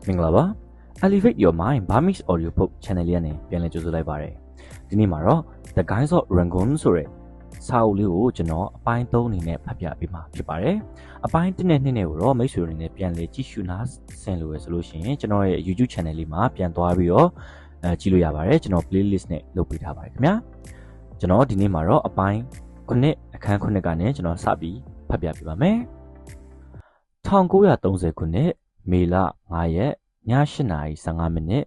မင်္ဂလာပါ Elevate Your Mind Burmese Audio Book Channel လေးနဲ့ပြန်လည်ကြိုဆိုလိုက်ပါတယ်ဒီနေ့မှာတော့ The Guys of Rangoon ဆိုတဲ့စာအုပ်လေးကိုကျွန်တော်အပိုင်း3အနေနဲ့ဖတ်ပြပေးမှာဖြစ်ပါတယ်အပိုင်း1နဲ့2နဲ့ကိုတော့မိတ်ဆွေတွေနဲ့ပြန်လည်ကြည့်ရှုနာဆင်လို့ရဆိုလို့ရှိရင်ကျွန်တော်ရဲ့ YouTube Channel လေးမှာပြန်သွားပြီးတော့ကြည့်လို့ရပါတယ်ကျွန်တော် playlist နဲ့လုပ်ပေးထားပါတယ်ခင်ဗျာကျွန်တော်ဒီနေ့မှာတော့အပိုင်း9အခန်း9ကနေကျွန်တော်စပြီးဖတ်ပြပေးပါမယ်1930ခုနှစ်မေလ9ရက်ည8:15မိနစ်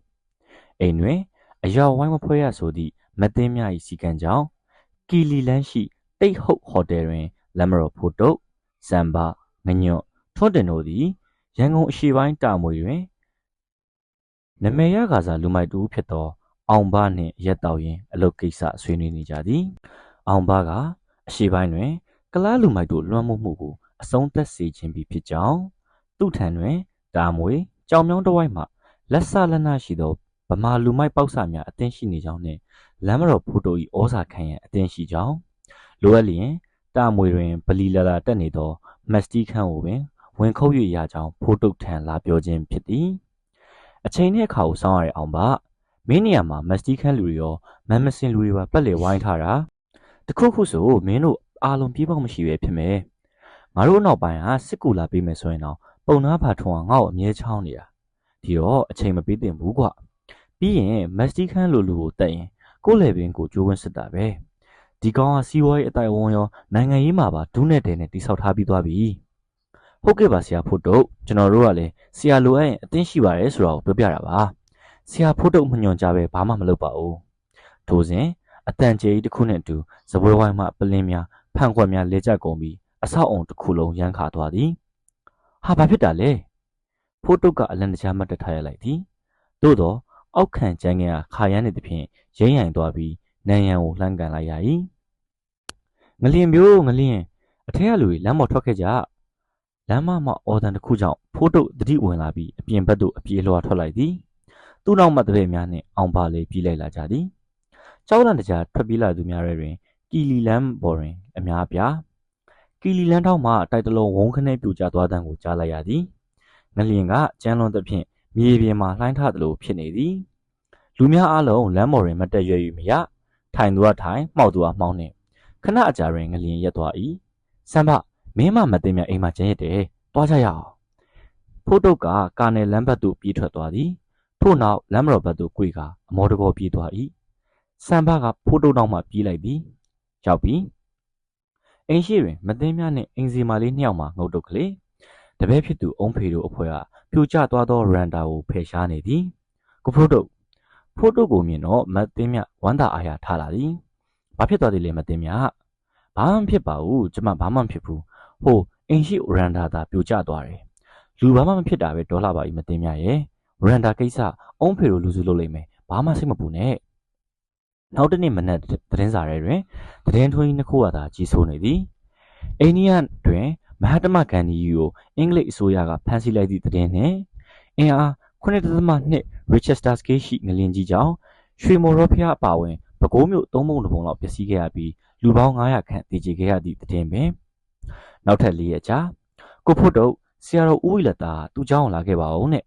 အိမ်တွင်အရောက်ဝိုင်းမဖွဲရဆိုသည့်မသိမ်းများ၏စီကံကြောင့်ကီလီလန်းရှိတိတ်ဟုတ်ဟိုတယ်တွင်လမ်းမတော်ဖို့တုတ်စံပါငညွတ်ထွန်းတင်တို့သည်ရန်ကုန်အရှေ့ပိုင်းတာမွေတွင်နမေရကာစာလူမိုက်တူဖြစ်သောအောင်ဘနှင့်ရက်တော်ရင်အလုတ်ကိစ္စဆွေးနွေးနေကြသည်အောင်ဘကအရှေ့ပိုင်းတွင်ကလားလူမိုက်တို့လွှမ်းမိုးမှုကိုအဆုံးသတ်စေခြင်းဖြစ်ကြောင်းသူ့ထံတွင်တာမွေကြောင်မြောင်းတစ်ဝိုက်မှလက်ဆလက်နရှိသောဗမာလူမိုက်ပေါက်ဆများအသင်းရှိနေကြောင်းနှင့်လမ်းမတော်ဖို့တို့၏ဩဇာခံရန်အသင်းရှိကြောင်းလိုအပ်လျင်တာမွေတွင်ဗလီလာလာတက်နေသောမက်စတီခန့်ကိုပင်ဝင်ခုတ်၍ရကြောင်းဖို့တုတ်ထံလာပြောခြင်းဖြစ်သည်အချိန်နှင့်အခါကိုစောင့်ရတဲ့အောင်ပါမင်းနေရာမှာမက်စတီခန့်လူတွေရောမမ်မစင်လူတွေပါပတ်လေဝိုင်းထားတာတခုခုဆိုမင်းတို့အားလုံးပြေးပေါက်မရှိပဲဖြစ်မယ်ငါတို့နောက်ပိုင်းကစစ်ကူလာပေးမယ်ဆိုရင်တော့ပုံနာဖာထုံကငါ့ကိုအမြဲချောင်းနေတာဒီတော့အချိန်မပေးသင့်ဘူးကွာပြီးရင်မက်စတီခန့်လူကိုတက်ရင်ကိုယ့်လေပင်ကိုကျိုးဝန်းစစ်တာပဲဒီကောင်ကစီးပွားရေးအတိုင်ဝန်းရောနိုင်ငံရေးမှာပါဒုနဲ့တဲနဲ့တိဆောက်ထားပြီးသွားပြီဟုတ်ကဲ့ပါဆရာဖို့တုတ်ကျွန်တော်တို့ကလည်းဆရာလိုအပ်ရင်အသင်းရှိပါတယ်ဆိုတော့ပြောပြတာပါဆရာဖို့တုတ်မညွန်ကြပဲဘာမှမလုပ်ပါဘူးထို့စဉ်အတန်ကျေးတစ်ခုနဲ့အတူစပွဲဝိုင်းမှပလင်းများဖန်ခွက်များလဲကျကုန်ပြီးအဆောက်အုံတစ်ခုလုံးရမ်းခါသွားသည်ဟာဘာဖြစ်တာလဲဖိုးတုတ်ကအလန်တကြားမှတ်တထားရလိုက်သည်သို့တော့အောက်ခံကျန်းငယ်ခါရမ်းနေသဖြင့်ရိမ့်ရိုင်သွားပြီးနန်းရံကိုလှမ်းကန်လိုက်ရ၏ငလျင်မျိုးငလျင်အထက်ကလူတွေလမ်းပေါ်ထွက်ခဲ့ကြလမ်းမမှာအော်တန်တစ်ခုကြောင့်ဖိုးတုတ်တတိဝင်လာပြီးအပြင်ဘက်သို့အပြေးလွှာထွက်လိုက်သည်သူ့နောက်မှတပည့်များနှင့်အောင်ပါလေပြေးလိုက်လာကြသည်ကျောင်းလန်တကြားထွက်ပြေးလာသူများတွင်ကီလီလန်းပေါ်တွင်အများပြားကီလီလန်းထောက်မှတိုက်တလုံးဝုန်းခနဲ့ပြူကျသွားတဲ့ကိုကြားလိုက်ရသည်ငလျင်ကကျန်းလွန်သဖြင့်မြေပြင်မှာလှိုင်းထသလိုဖြစ်နေသည်လူများအားလုံးလမ်းပေါ်တွင်မတက်ရွ၍မရထိုင်သူကထိုင်မှောက်သူကမှောက်နှင့်ခဏအကြာတွင်ငလျင်ရက်သွား၏စံဖမင်းမမသိမြအိမ်မှာကျန်ရတဲ့တွားကြရအောင်ဖိုးတုတ်ကကာနယ်လမ်းဘက်သို့ပြေးထွက်သွားသည်ထို့နောက်လမ်းမတော်ဘက်သို့ကွေ့ကအမောတကောပြေးသွား၏စံဖကဖိုးတုတ်နောက်မှပြေးလိုက်သည်ရောက်ပြီအိမ်ရှိတွင်မသိမြနှင့်အင်စီမာလေးနှစ်ယောက်မှငုတ်တုတ်ကလေးတပည့်ဖြစ်သူအုံးဖေတို့အဖွဲကပြိုကျသွားသောရန်တာကိုဖယ်ရှားနေသည်ကိုဖိုးတုတ်ကိုမြင်တော့မသိမြဝမ်းသာအားရထားလာသည်ဘာဖြစ်သွားသေးလဲမသိမြဘာမှမဖြစ်ပါဘူးကျမဘာမှမဖြစ်ဘူးဟိုအိမ်ရှိရန်တာသာပြိုကျသွားတယ်လူဘာမှမဖြစ်တာပဲဒေါ်လာပါကြီးမသိမြရဲ့ရန်တာကိစ္စအုံးဖေတို့လူစုလုပ်လိမ့်မယ်ဘာမှစိတ်မပူနဲ့နောက်တနေ့မနက်သတင်းစာထဲတွင်သတင်းထွန်းကြီးနှစ်ခုကသာကြီးစိုးနေသည်အိန္ဒိယတွင်မဟာတမဂန္ဒီကြီးကိုအင်္ဂလိပ်အစိုးရကဖမ်းဆီးလိုက်သည့်သတင်းနှင့်အင်အား9.2 Richester Scale ရှိငလျင်ကြီးကြောင့်ရွှေမော်ရောဖျားအပါဝင်ပဲခူးမြို့3ပုံ2ပုံလောက်ပျက်စီးခဲ့ရပြီးလူပေါင်း900ခန့်သေကျေခဲ့ရသည့်သတင်းပင်နောက်ထပ်4ရက်ကြာကိုဖို့တုတ်ဆရာတော်ဦးဝီလတာသူ့เจ้าကိုလာခဲ့ပါဦးနဲ့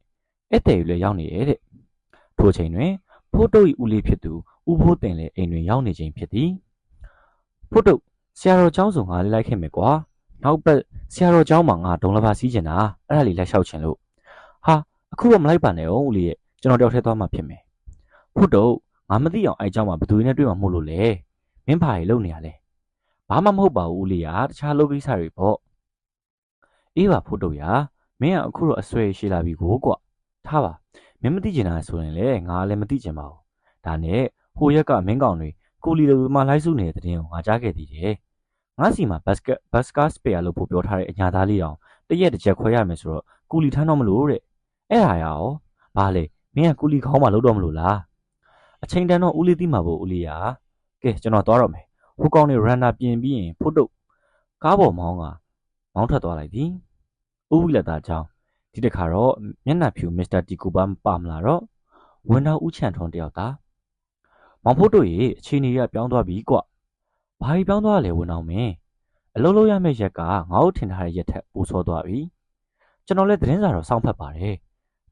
ဧည့်သည်တွေလည်းရောက်နေတယ်တဲ့ထိုအချိန်တွင်ဖို့တုတ်၏ဦးလေးဖြစ်သူဦးဖိုးတင်လည်းအိမ်တွင်ရောက်နေခြင်းဖြစ်သည်ဖို့တုတ်ဆရာတော်เจ้าဆိုငါလေးလိုက်ခဲ့မယ်ကွာနောက်ပတ်ဆရာတော်เจ้าမှာငါဒုံလပါစီးကျင်တာအဲ့ဒါလေးလိုက်လျှောက်ချင်လို့ဟာအခုတော့မလိုက်ပါနဲ့ဦးဦးလေးရဲ့ကျွန်တော်တယောက်ထဲသွားမှဖြစ်မယ်ဖို့တုတ်ငါမသိအောင်အဲ့เจ้าမှာဘယ်သူနဲ့တွေ့မှမို့လို့လဲမင်းဘာကြီးလုပ်နေရလဲဘာမှမဟုတ်ပါဘူးဦးလေးကတခြားလုပ်ကိစ္စတွေပေါ့အေးပါဖို့တုတ်ရမင်းကအခုတော့အဆွဲရှိလာပြီကိုကွထားပါမင်းမသိကျင်တာဆိုရင်လေငါလည်းမသိကျင်ပါဘူးဒါနဲ့ဟိုရက်ကမင်းကောင်တွေကိုလီလိုမှလိုက်စုနေတဲ့တဲ့င်းကိုငါကြားခဲ့သေးတယ်ငါစီမှာဘတ်စကားစပယ်ယာလို့ပို့ပြောထားတဲ့အညာသားလေးတောင်တရက်တစ်ချက်ခွဲရမယ်ဆိုတော့ကူလီထမ်းတော့မလို့တဲ့အဲ့ဟာရောဘာလဲမင်းကကူလီခေါင်းမှလုပ်တော့မလို့လားအချိန်တန်တော့ဦးလေးသိမှာပေါ့ဦးလေးရာကဲကျွန်တော်သွားတော့မယ်ဟိုကောင်နေရန်နာပြင်ပြီးရင်ဖို့တုတ်ကားပေါ်မောင်းထွက်သွားလိုက်သည်ဦးဝီလက်သားကြောင့်ဒီတခါတော့မျက်နှာဖြူမစ္စတာတီကူပါမလာတော့ဝန်တော်ဦးချန်ထွန်းတယောက်သားမောင်ဖို့တို့ရေအခြေအနေရပြောင်းသွားပြီကွဘာကြီးပြောင်းသွားလဲဝန်အောင်မင်းအလုံးလုံးရမယ့်ရက်ကငါ့ကိုထင်ထားတဲ့ရက်ထက်ပိုဆိုးသွားပြီကျွန်တော်လည်းသတင်းစာတော့စောင့်ဖတ်ပါတယ်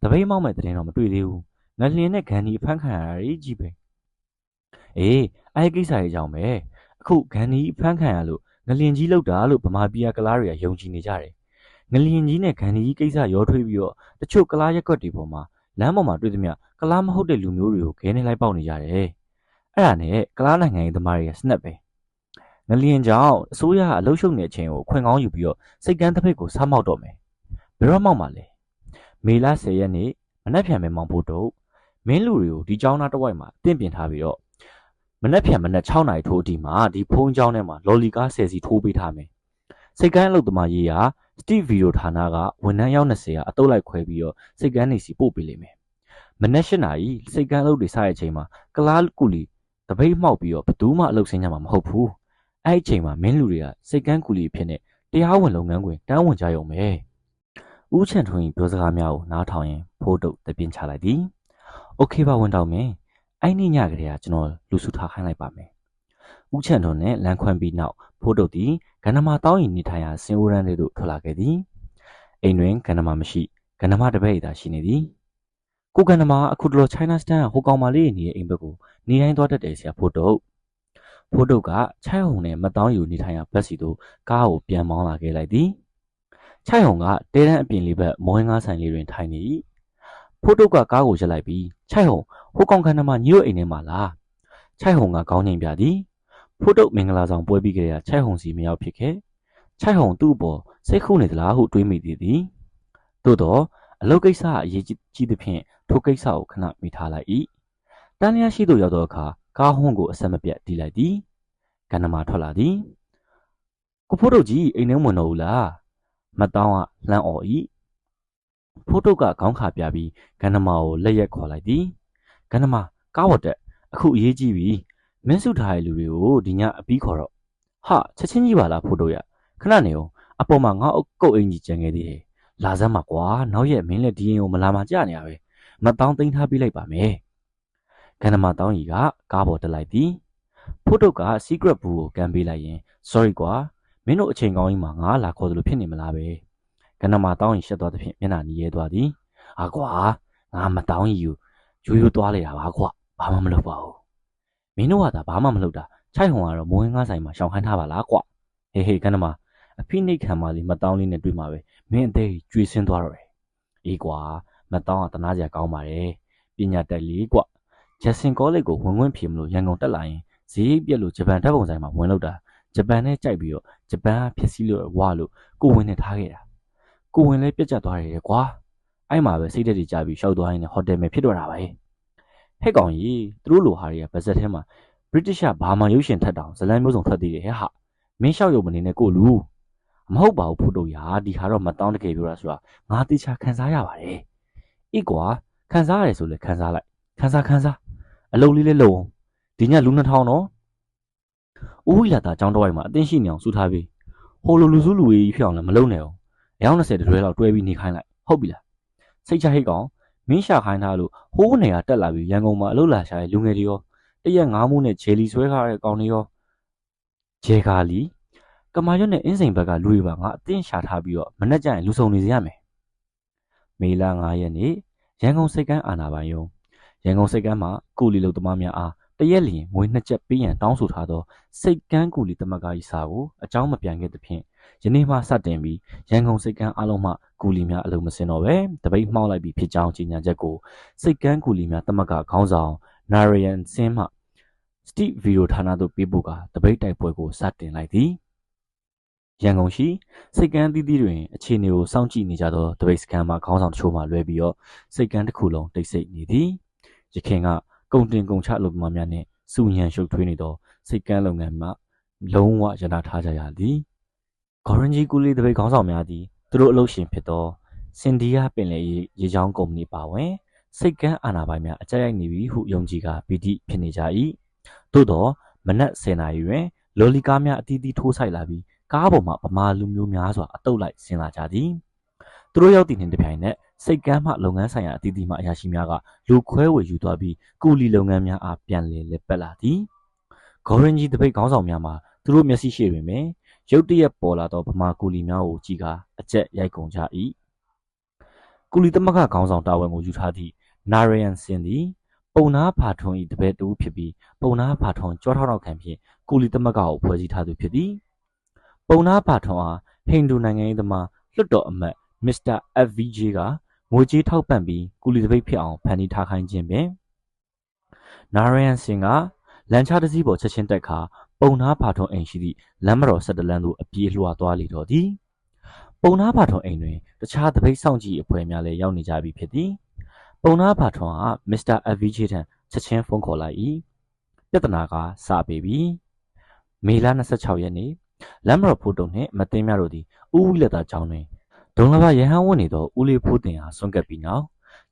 တပိတ်မောက်မဲ့တဲ့တော့မတွေ့သေးဘူးငလျင်နဲ့ဂန်ဒီဖမ်းခံရတာကြီးပဲအေးအဲ့ကိစ္စရဲ့အကြောင်းပဲအခုဂန်ဒီဖမ်းခံရလို့ငလျင်ကြီးလောက်တာလို့ဗမာပြည်ကလားတွေကယုံကြည်နေကြတယ်ငလျင်ကြီးနဲ့ဂန်ဒီကိစ္စရောထွေးပြီးတော့တချို့ကလားရက်ကွက်တွေပေါ်မှာလမ်းပေါ်မှာတွေ့သမျှကလားမဟုတ်တဲ့လူမျိုးတွေကိုခဲနေလိုက်ပေါက်နေကြတယ်အဲ့ဒါနဲ့ကလားနိုင်ငံရေးသမားတွေကစနက်ပဲငလျင်ကြောင့်အစိုးရအလုရှုပ်နေတဲ့အချိန်ကိုခွင့်ကောင်းယူပြီးတော့စိတ်ကန်းတစ်ဖက်ကိုစားမောက်တော့မယ်ဘယ်တော့မှမလဲမေလ10ရက်နေ့မနက်ဖြန်ပဲမောင်ဖို့တော့မင်းလူတွေကိုဒီကျောင်းသားတစ်ဝိုက်မှာတင့်ပြင်ထားပြီးတော့မနက်ဖြန်မနက်6နာရီထိုးအထိမှာဒီဖုန်းကျောင်းထဲမှာလော်လီကား10စီထိုးပေးထားမယ်စိတ်ကန်းအလုပ်သမားရေးရာစတိဗီဒီယိုဌာနကဝန်ထမ်းရောက်20ကအတုပ်လိုက်ခွဲပြီးတော့စိတ်ကန်းနေစီပို့ပေးလိမ့်မယ်မနက်8နာရီစိတ်ကန်းအလုပ်တွေစတဲ့အချိန်မှာကလားကူလီတပိတ်မှောက်ပြီးတော့ဘသူမှအလုပ်ဆင်းကြမှာမဟုတ်ဘူးအဲ့ဒီအချိန်မှာမင်းလူတွေကစိတ်ကန်းကူလီဖြစ်နေတရားဝင်လုပ်ငန်းခွင်တန်းဝင်ကြရုံပဲဦးချန်ထွန်းပြောစကားများကိုနားထောင်ရင်ဖိုးတုတ်တပြင်းချလိုက်သည်โอเคပါဝန်တောင်းမယ်အဲ့ဒီညကလေးကကျွန်တော်လူစုထားခိုင်းလိုက်ပါမယ်ဦးချန်ထွန်းနဲ့လမ်းခွမ်းပြီးနောက်ဖိုးတုတ်သည်ကန္နမာတောင်းရင်နေထိုင်ရာစင်ဦးရန်လေးတို့ထွက်လာခဲ့သည်အိမ်တွင်ကန္နမာမရှိကန္နမာတပည့်သာရှိနေသည်ကိုကန္နမာအခုတလော China Stand ဟိုကောင်မလေးနေရဲ့အိမ်ဘက်ကိုနေတိုင်းသွားတတ်တယ်ဆရာဖိုးတုတ်ကချိုင်ဟုံနဲ့မတောင်းယူနေထိုင်ရာဘက်စီတို့ကားကိုပြန်မောင်းလာခဲ့လိုက်သည်ချိုင်ဟုံကတဲတန်းအပြင်လေးဘက်မောင်းငါးဆိုင်လေးတွင်ထိုင်နေ၏ဖိုးတုတ်ကကားကိုရပ်လိုက်ပြီးချိုင်ဟုံဟိုကောင်ကန္နမာညီတို့အိမ်ထဲမှာလားချိုင်ဟုံကခေါင်းငိမ်ပြသည်ဖိုးတုတ်မင်္ဂလာဆောင်ပွဲပြီးကြတဲ့ချိုင်ဟုံစီမရောက်ဖြစ်ခဲ့ချိုင်ဟုံသူ့အပေါ်စိတ်ခုနေသလားဟုတွေးမိသည်သို့တော့အလုပ်ကိစ္စအရေးကြီးသဖြင့်ထိုကိစ္စကိုခဏမိထားလိုက်၏တန်းလျာရှိသို့ရောက်သောအခါကားဟုံးကိုအဆက်မပြတ်တီးလိုက်သည်ကန္နမာထွက်လာသည်ကိုဖိုးတုတ်ကြီးအိမ်ထဲဝင်တော့ဘူးလားမတောင်းကလှမ်းអော်၏ဖိုးတုတ်ကခေါင်းခါပြပြီးကန္နမာကိုလက်ရက်ခေါ်လိုက်သည်ကန္နမာကားဝတ်တက်အခုအရေးကြီးပြီမင်းစုထားတဲ့လူတွေကိုဒီညအပြီးခေါ်တော့ဟာချက်ချင်းကြီးပါလားဖိုးတုတ်ရခဏနေအောင်အပေါ်မှာငါ့ကုတ်အင်ကြီးကျန်ခဲ့သေးတယ်လာစမ်းပါကွာနောက်ရက်မင်းလည်းဒီရင်ကိုမလာမှကြနေရပဲမတောင်းသိမ်းထားပြီးလိုက်ပါမယ်ကန္နမာတောင်းကြီးကကားပေါ်တက်လိုက်သည်ဖိုးတုတ်က secret ဘူးကိုကန်ပေးလိုက်ရင် sorry ကွာမင်းတို့အချိန်ကောင်းကြီးမှာငါလာခေါ်သလိုဖြစ်နေမလားပဲကန္နမာတောင်းကြီးရှက်သွားသဖြင့်မျက်နှာနီးရဲသွားသည်ဟာကွာငါမတောင်းကြီးကိုရိုးသွားလိုက်တာပါကွာဘာမှမလုပ်ပါဘူးမင်းတို့ကသာဘာမှမလုပ်တာချိုက်ဟုံကတော့မိုးငါးဆိုင်မှာရှောင်ခိုင်းထားပါလားကွာဟေးကန္နမာအဖိနှိတ်ခံပါလေမတောင်းလေးနဲ့တွေ့မှာပဲမင်းအသေးကျွေးစင်းသွားတော့တယ်အေးကွာမတောင်းကတနာစရာကောင်းပါတယ်ပညာတက်လေးကွာဂျက်ဆင်ကောလိပ်ကိုဝင်ဖြေမလို့ရန်ကုန်တက်လာရင်ဈေးပြက်လို့ဂျပန်ဓာတ်ပုံဆိုင်မှာဝင်လောက်တာဂျပန်နဲ့ကြိုက်ပြီးတော့ဂျပန်ကဖြစ်စီလို့ဝါလို့ကိုဝင်နဲ့ထားခဲ့တာကိုဝင်လည်းပြက်ကျသွားတယ်ကွာအဲ့မှာပဲစိတ်တက်တွေကြပြီးရှောက်သွားရင်းနဲ့ဟိုတယ်မယ်ဖြစ်တော့တာပဲဟဲ့ကောင်ကြီးသူတို့လိုဟာတွေကဗဇက်ထဲမှာဗြိတိရှဘာမှရုပ်ရှင်ထက်တောင်ဇလန်မျိုးစုံထွက်သေးတယ်ဟဲ့ဟာမင်းလျှောက်ရုံမနေနဲ့ကိုလူမဟုတ်ပါဘူးဖိုးတုတ်ရာဒီဟာတော့မတောင်းတကယ်ပြောတာဆိုတာငါတေချာခံစားရပါတယ်အေးကွာခံစားရတယ်ဆိုလဲခံစားလိုက်ခံစားအလုပ်လေးလည်းလုပ်ဒီညလူ2000တော့ဦးဝိလာတာចောင်းတော့ဝိုင်းမှာအတင်းရှိနေအောင်စူထားပြီးဟိုလိုလူစုလူဝေးကြီးဖြစ်အောင်လည်းမလုပ်နဲ့အောင်အယောက်20တွဲလောက်တွဲပြီးနေခိုင်းလိုက်ဟုတ်ပြီလားစိတ်ချဟိတ်ကောင်မင်းရှာခိုင်းထားလို့ဟိုးနေရတက်လာပြီးရန်ကုန်မှာအလုပ်လာရှာတဲ့လူငယ်တွေရောတရက်ငါးမိုးနဲ့ဂျယ်လီဆွဲထားတဲ့ကောင်တွေရောဂျဲကာလီကမာရွတ်နဲ့အင်းစိန်ဘက်ကလူတွေပါငါအတင်းရှာထားပြီးတော့မနှက်ကြရင်လူစုံနေစေရမယ်မေလ9ရက်နေ့ရန်ကုန်စိတ်ကမ်းအာနာပိုင်ယုံရန်ကုန်စိတ်ကမ်းမှာကုလီလုံသမားများအားတရက်လျင်ငွေ2ကျပ်ပေးရန်တောင်းဆိုထားသောစိတ်ကမ်းကုလီတမကကြီးစာကိုအကြောင်းမပြန်ခဲ့သဖြင့်ယနေ့မှစတင်ပြီးရန်ကုန်စိတ်ကမ်းအလုံးမှကုလီများအလုံးမစင်တော့ပဲတပိတ်မှောက်လိုက်ပြီးဖြစ်ကြောင်းကြေညာချက်ကိုစိတ်ကမ်းကုလီများတမကခေါင်းဆောင်နာရီယန်စင်းမှစတိဗီဒီယိုဌာနသို့ပေးပို့ကတပိတ်တိုက်ပွဲကိုစတင်လိုက်သည်ရန်ကုန်ရှိစိတ်ကမ်းသီးသီးတွင်အခြေအနေကိုစောင့်ကြည့်နေကြသောတပိတ်စကန်မှခေါင်းဆောင်တချို့မှလွဲပြီးတော့စိတ်ကမ်းတစ်ခုလုံးတိတ်ဆိတ်နေသည်ရခင်ကကုန်တင်ကုန်ချလုပ်သမားများနှင့်စူညံရှုပ်ထွေးနေသောစိတ်ကမ်းလုပ်ငန်းမှလုံးဝရနာထားကြရသည်ဂေါ်ရင်ဂျီကူလီတပိတ်ခေါင်းဆောင်များသည်သူတို့အလုပ်ရှင်ဖြစ်သောစင်ဒီယာပင်လယ်ရေချောင်းကုမ္ပဏီပါဝင်စိတ်ကမ်းအာဏာပိုင်များအကြိုက်ရိုက်နေပြီဟုယုံကြည်ကပီတိဖြစ်နေကြ၏သို့သောမနက်10:00 နာရီတွင်လော်လီကားများအသီးသီးထိုးဆိုင်လာပြီးကားပေါ်မှာဗမာလူမျိုးများစွာအတုပ်လိုက်ဆင်းလာကြသည်သူတို့ရောက်သည့်နှင့်တပြိုင်နက်စိတ်ကမ်းမှလုပ်ငန်းဆိုင်ရာအသီးသီးမှအရာရှိများကလူခွဲဝေယူသွားပြီးကူလီလုပ်ငန်းများအားပြန်လည်လက်ပတ်လာသည်ဂေါ်ရင်ဂျီတပိတ်ခေါင်းဆောင်များမှာသူတို့မျက်စိရှိတွင်ပင်ရုတ်တရက်ပေါ်လာသောဗမာကူလီများကိုကြည့်ကာအကျက်ရိုက်ကုန်ကြ၏ ကူလီသမဂခေါင်းဆောင်တာဝန်ကိုယူထားသည့်နာရယန်စင်သည်ပုံနာဖာထွန်၏တပည့်တူဖြစ်ပြီးပုံနာဖာထွန်ကြောထောက်နောက်ခံဖြင့်ကူလီသမဂကိုဖွဲ့စည်းထားသူဖြစ်သည်ပုံနာဖာထွန်အားဟိန္ဒူနိုင်ငံရေးသမားလွတ်တော်အမတ်မစ္စတာ FVJ ကငွေကြေးထောက်ပံ့ပြီးကူလီတပိတ်ဖြစ်အောင်ဖန်တီးထားခိုင်းခြင်းပင်နာရယန်စင်ကလမ်းချတစည်းပေါ်ချက်ချင်းတက်ခါပုံနာဖာထွန်အိမ်ရှိသည့်လမ်းမတော်17လမ်းသို့အပြေးလွှာသွားလေတော့သည်ပုံနာဖာထွန်အိမ်တွင်တခြားတပိတ်စောင့်ကြည့်အဖွဲ့များလည်းရောက်နေကြပြီဖြစ်သည်ပုံနာဖာထွန်ကမစ္စတာ FVJ ထံချက်ချင်းဖုန်းခေါ်လိုက်၏ပြဿနာကစပေပြီမေလ26ရက်နေ့လမ်းမတော်ဖိုးတုံနှင့်မသိမ်းများတို့သည်ဦးဝိလက်သာကျောင်းတွင်ဒုံလဘရဟန်းဝတ်နေသောဦးလေးဖိုးတင်အားဆွန့်ကပ်ပြီးနောက်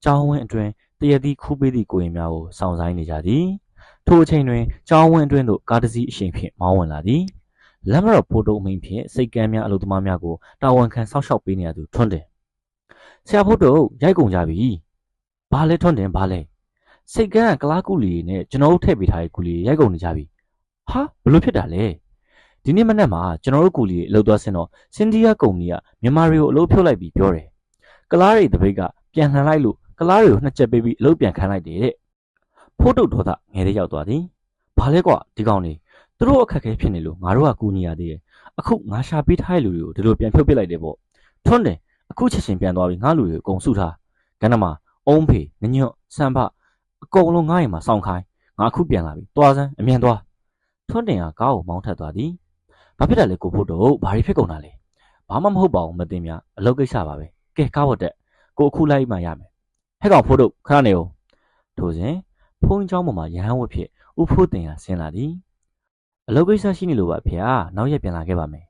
ကျောင်းဝင်းအတွင်တရသည့်ခူးပေးသည့်ကိုရင်များကိုစောင့်ဆိုင်နေကြသည်ထိုအချိန်တွင်ကျောင်းဝင်းအတွင်သို့ကားတစ်စီးအရှိန်ဖြင့်မောင်းဝင်လာသည်လမ်းမတော်ဖိုးတုံအမိန့်ဖြင့်စိတ်ကမ်းများအလုပ်သမားများကိုတာဝန်ခံစောင့်ရှောက်ပေးနေရသူထွန်းတင်ဆရာဖိုးတုံရိုက်ကုန်ကြပြီဘာလဲထွန်းတင်ဘာလဲစိတ်ကမ်းကကလားကူလီနဲ့ကျွန်တော်တို့ထည့်ပေးထားတဲ့ကူလီရိုက်ကုန်နေကြပြီဟာဘလို့ဖြစ်တာလဲဒီနေ့မနက်မှာကျွန်တော်တို့ကူလီအလုပ်သွားစင်တော့စင်ဒီယာကုမ္ပဏီကမြန်မာတွေကိုအလုပ်ဖြုတ်လိုက်ပြီးပြောတယ်ကလားတွေတပိတ်ကပြန်လှန်လိုက်လို့ကလားတွေကိုနှစ်ချက်ပေးပြီးအလုပ်ပြန်ခံလိုက်တယ်တဲ့ဖိုးတုတ်တော်သားငယ်လေးရောက်သွားသည်ဘာလဲကွာဒီကောင်လေးသူတို့အခက်ခဲဖြစ်နေလို့ငါတို့ကကူညီရသေးတယ်အခုငါရှာပေးထားတဲ့လူတွေကိုဒီလိုပြန်ဖြုတ်ပစ်လိုက်တယ်ပေါ့ထွန်းတယ်အခုချက်ချင်းပြန်သွားပြီးငါလူတွေအကုန်စုထားကန္နမအုံးဖေငညွတ်စံဖအကုန်လုံးငါ့အိမ်မှာစောင့်ခိုင်းငါအခုပြန်လာပြီသွားစမ်းအမြန်သွားထွန်းတင်ကကားကိုမောင်းထက်သွားသည်ဘာဖြစ်တာလဲကိုဖို့တော့ဘာတွေဖြစ်ကုန်တာလဲဘာမှမဟုတ်ပါဘူးမသိမြအလုပ်ကိစ္စပါပဲကဲကားပေါ်တက်ကိုအခုလိုက်မှရမယ်ဟဲ့ကောင်ဖို့တော့ခဏနေဦးထို့စဉ်ဖုန်းเจ้าပေါ်မှာရဟန်းဝတ်ဖြစ်ဦးဖို့တင်ကဆင်းလာသည်အလုပ်ကိစ္စရှိနေလို့ပါဖေ။နောက်ရက်ပြန်လာခဲ့ပါမယ်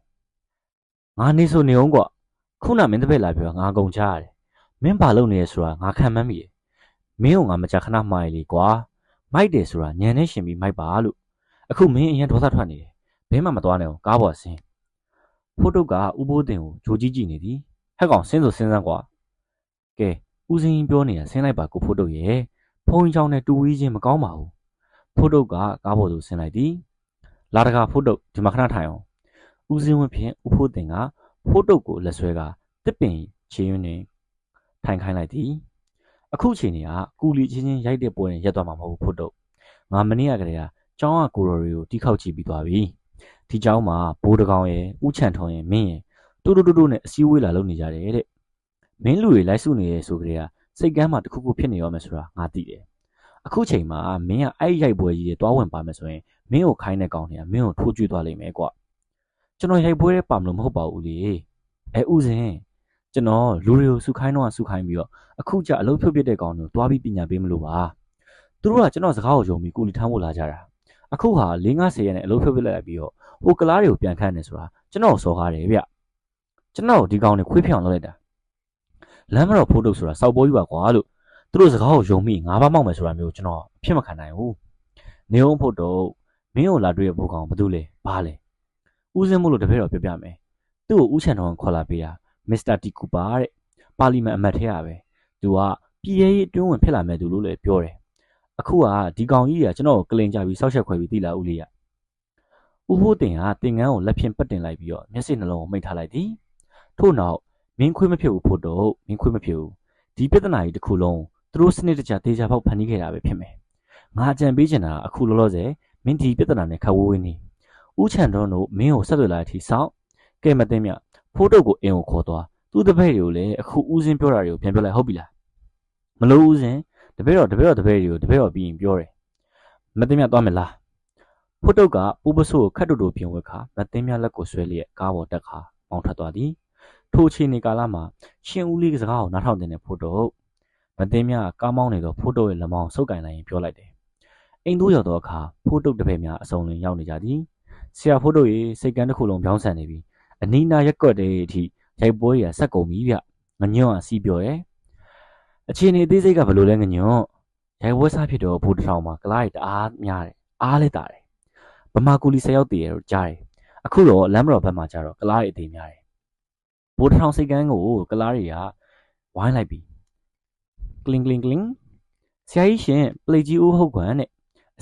ငါနေဆိုနေအောင်ကွာခုနမင်းတပည့်လာပြောငါကုန်ချရတယ်မင်းဘာလုပ်နေရဲဆိုတာငါခံမှန်းမိတယ်မင်းကငါမကြခဏမှားရလေကွာမိုက်တယ်ဆိုတာညံနေရှင်ပြီးမိုက်ပါလို့အခုမင်းအရင်ဒေါသထွက်နေတယ်ဘဲမှမသွားနဲ့ကားပေါ်ဆင်းဖိုးတုတ်ကဥပိုးတင်ကိုဂျိုကြီးကြည့်နေသည်ဟဲ့ကောင်ဆင်းဆိုဆင်းစမ်းကွာကဲဦးစင်းပြောနေတာဆင်းလိုက်ပါကိုဖိုးတုတ်ရဲ့ဖုန်းချောင်းနဲ့တူဝီးချင်းမကောင်းပါဘူးဖိုးတုတ်ကကားပေါ်သို့ဆင်းလိုက်သည်လာတကာဖိုးတုတ်ဒီမှာခဏထိုင်အောင်ဦးစင်းဝင်းဖြင့်ဦးဖိုးတင်ကဖိုးတုတ်ကိုလက်ဆွဲကတစ်ပင်ချေရင်းတွင်ထိုင်ခိုင်းလိုက်သည်အခုချိန်ကကူလီချင်းချင်းရိုက်တဲ့ပွဲနဲ့ရက်သွားမှာမဟုတ်ဘူးဖိုးတုတ်ငါမနေ့ကတည်းကကျောင်းကကိုရိုတွေကိုတီးခေါက်ကြည့်ပြီးသွားပြီဒီကျောင်းမှာဘိုးတကောင်ရဲ့ဦးချန်ထုံရဲ့မင်းရဲ့တူတူတူတူနဲ့အစည်းအဝေးလာလုပ်နေကြတယ်တဲ့မင်းလူတွေလိုက်စုနေရဲဆိုကြတဲ့စိတ်ကမ်းမှာတခုခုဖြစ်နေရောမယ်ဆိုတာငါသိတယ်အခုချိန်မှာမင်းကအဲ့ရိုက်ပွဲကြီးတွေတွားဝင်ပါမယ်ဆိုရင်မင်းကိုခိုင်းတဲ့ကောင်တွေကမင်းကိုထိုးကျွေးသွားလိမ့်မယ်ကွာကျွန်တော်ရိုက်ပွဲတွေပါမလို့မဟုတ်ပါဘူးလေအဲဥစဉ်ကျွန်တော်လူတွေကိုစုခိုင်းတော့စုခိုင်းပြီးတော့အခုကျအလုပ်ဖြုတ်ပြတဲ့ကောင်တွေကိုတွားပြီးပညာပေးမလို့ပါသူတို့ကကျွန်တော်စကားကိုယုံပြီးကိုလီထမ်းဖို့လာကြတာအခုဟာ4-50ရက်နဲ့အလုပ်ဖြုတ်ပြလိုက်ပြီးတော့ဟိုကလားတွေကိုပြန်ခန့်နေဆိုတာကျွန်တော်စော်ကားတယ်ဗျကျွန်တော်ဒီကောင်တွေခွေးဖြောင်လုပ်လိုက်တာလမ်းမတော်ဖိုးတုတ်ဆိုတာစောက်ပေါ်ကြီးပါကွာလို့သူတို့စကားကိုယုံပြီးငါးပါးမောက်မယ်ဆိုတာမျိုးကျွန်တော်အဖြစ်မခံနိုင်ဘူးနေအောင်ဖို့တော့မင်းကိုလာတွေ့ရဖို့ကောင်ဘာလို့လဲဘာလဲဦးစင်းမို့လို့တပည့်တော်ပြောပြမယ်သူ့ကိုဦးချန်တော်ခေါ်လာပေးတာမစ္စတာတီကူပါတဲ့ပါလီမန်အမတ်ထဲရပဲသူကပြည်ရေးအတွင်းဝင်ဖြစ်လာမဲ့သူလို့လည်းပြောတယ်အခုကဒီကောင်ကြီးကကျွန်တော်ကိုကလင်ကြပြီးစောက်ချက်ခွဲပြီးတိလာဦးလေးရဦးဖို့တင်ကတင်ငန်းကိုလက်ဖြင့်ပတ်တင်လိုက်ပြီးတော့မျက်စိနှလုံးကိုမိတ်ထားလိုက်သည်ထို့နောက်မင်းခွေးမဖြစ်ဘူးဖို့တော့မင်းခွေးမဖြစ်ဘူးဒီပြဿနာကြီးတစ်ခုလုံးသူတို့စနစ်တကျတေချာပေါက်ဖန်တီးခဲ့တာပဲဖြစ်မယ်ငါအကြံပေးချင်တာအခုလောလောဆယ်မင်းဒီပြဿနာနဲ့ခက်ဝေးဝေးနေဦးချန်တော်တို့မင်းကိုဆက်သွယ်လာတဲ့အထိစောင့်ကဲမသိမြဖိုးတုတ်ကိုအင်ကိုခေါ်သွားသူ့တပည့်တွေကိုလည်းအခုဦးစင်းပြောတာတွေကိုပြန်ပြောလိုက်ဟုတ်ပြီလားမလို့ဦးစင်းတပည့်တော်တွေကိုတပည့်တော်ပြီးရင်ပြောတယ်မသိမြသွားမယ်လားဖိုးတုတ်ကပိုးပစိုးကိုခတ်တူတူပြင်ဝက်ခါမသိမြလက်ကိုဆွဲလျက်ကားပေါ်တက်ခါမောင်းထွက်သွားသည်ထိုအချိန်ကာလမှာရှင်ဦးလေးကစကားကိုနားထောင်တဲ့ဖိုးတုတ်မသိမြကားမောင်းနေတော့ဖိုးတုတ်ရဲ့လက်မောင်းဆုပ်ကင်လိုက်ရင်ပြောလိုက်တယ်အိမ်သို့ရောက်တော့အခါဖိုးတုတ်တပည့်များအစုံလင်ရောက်နေကြသည်ဆရာဖိုးတုတ်ရဲ့စိတ်ကန်းတစ်ခုလုံးပြောင်းဆန်နေပြီအနီးနားရက်ကွက်တဲ့အထိရိုက်ပွဲရဆက်ကုန်ပြီဗျငညွန့်ကစီးပြောတယ်အချင်းနေသေးစိတ်ကဘလို့လဲငညွန့်ရိုက်ပွဲစားဖြစ်တော့ဘူတထောင်မှာကလားရီတအားများတယ်အားလဲတာတယ်ဗမာကူလီ10ယောက်တည်ရတော့ကြားတယ်အခုတော့လမ်းမတော်ဘက်မှာကျတော့ကလားရီအသေးများတယ်ဘူတထောင်စိတ်ကန်းကိုကလားရီကဝိုင်းလိုက်ပြီကလင်းကလင်းကလင်းဆရာကြီးရှင်ပလေကြီးဦးဟုတ်ကွမ်တဲ့အ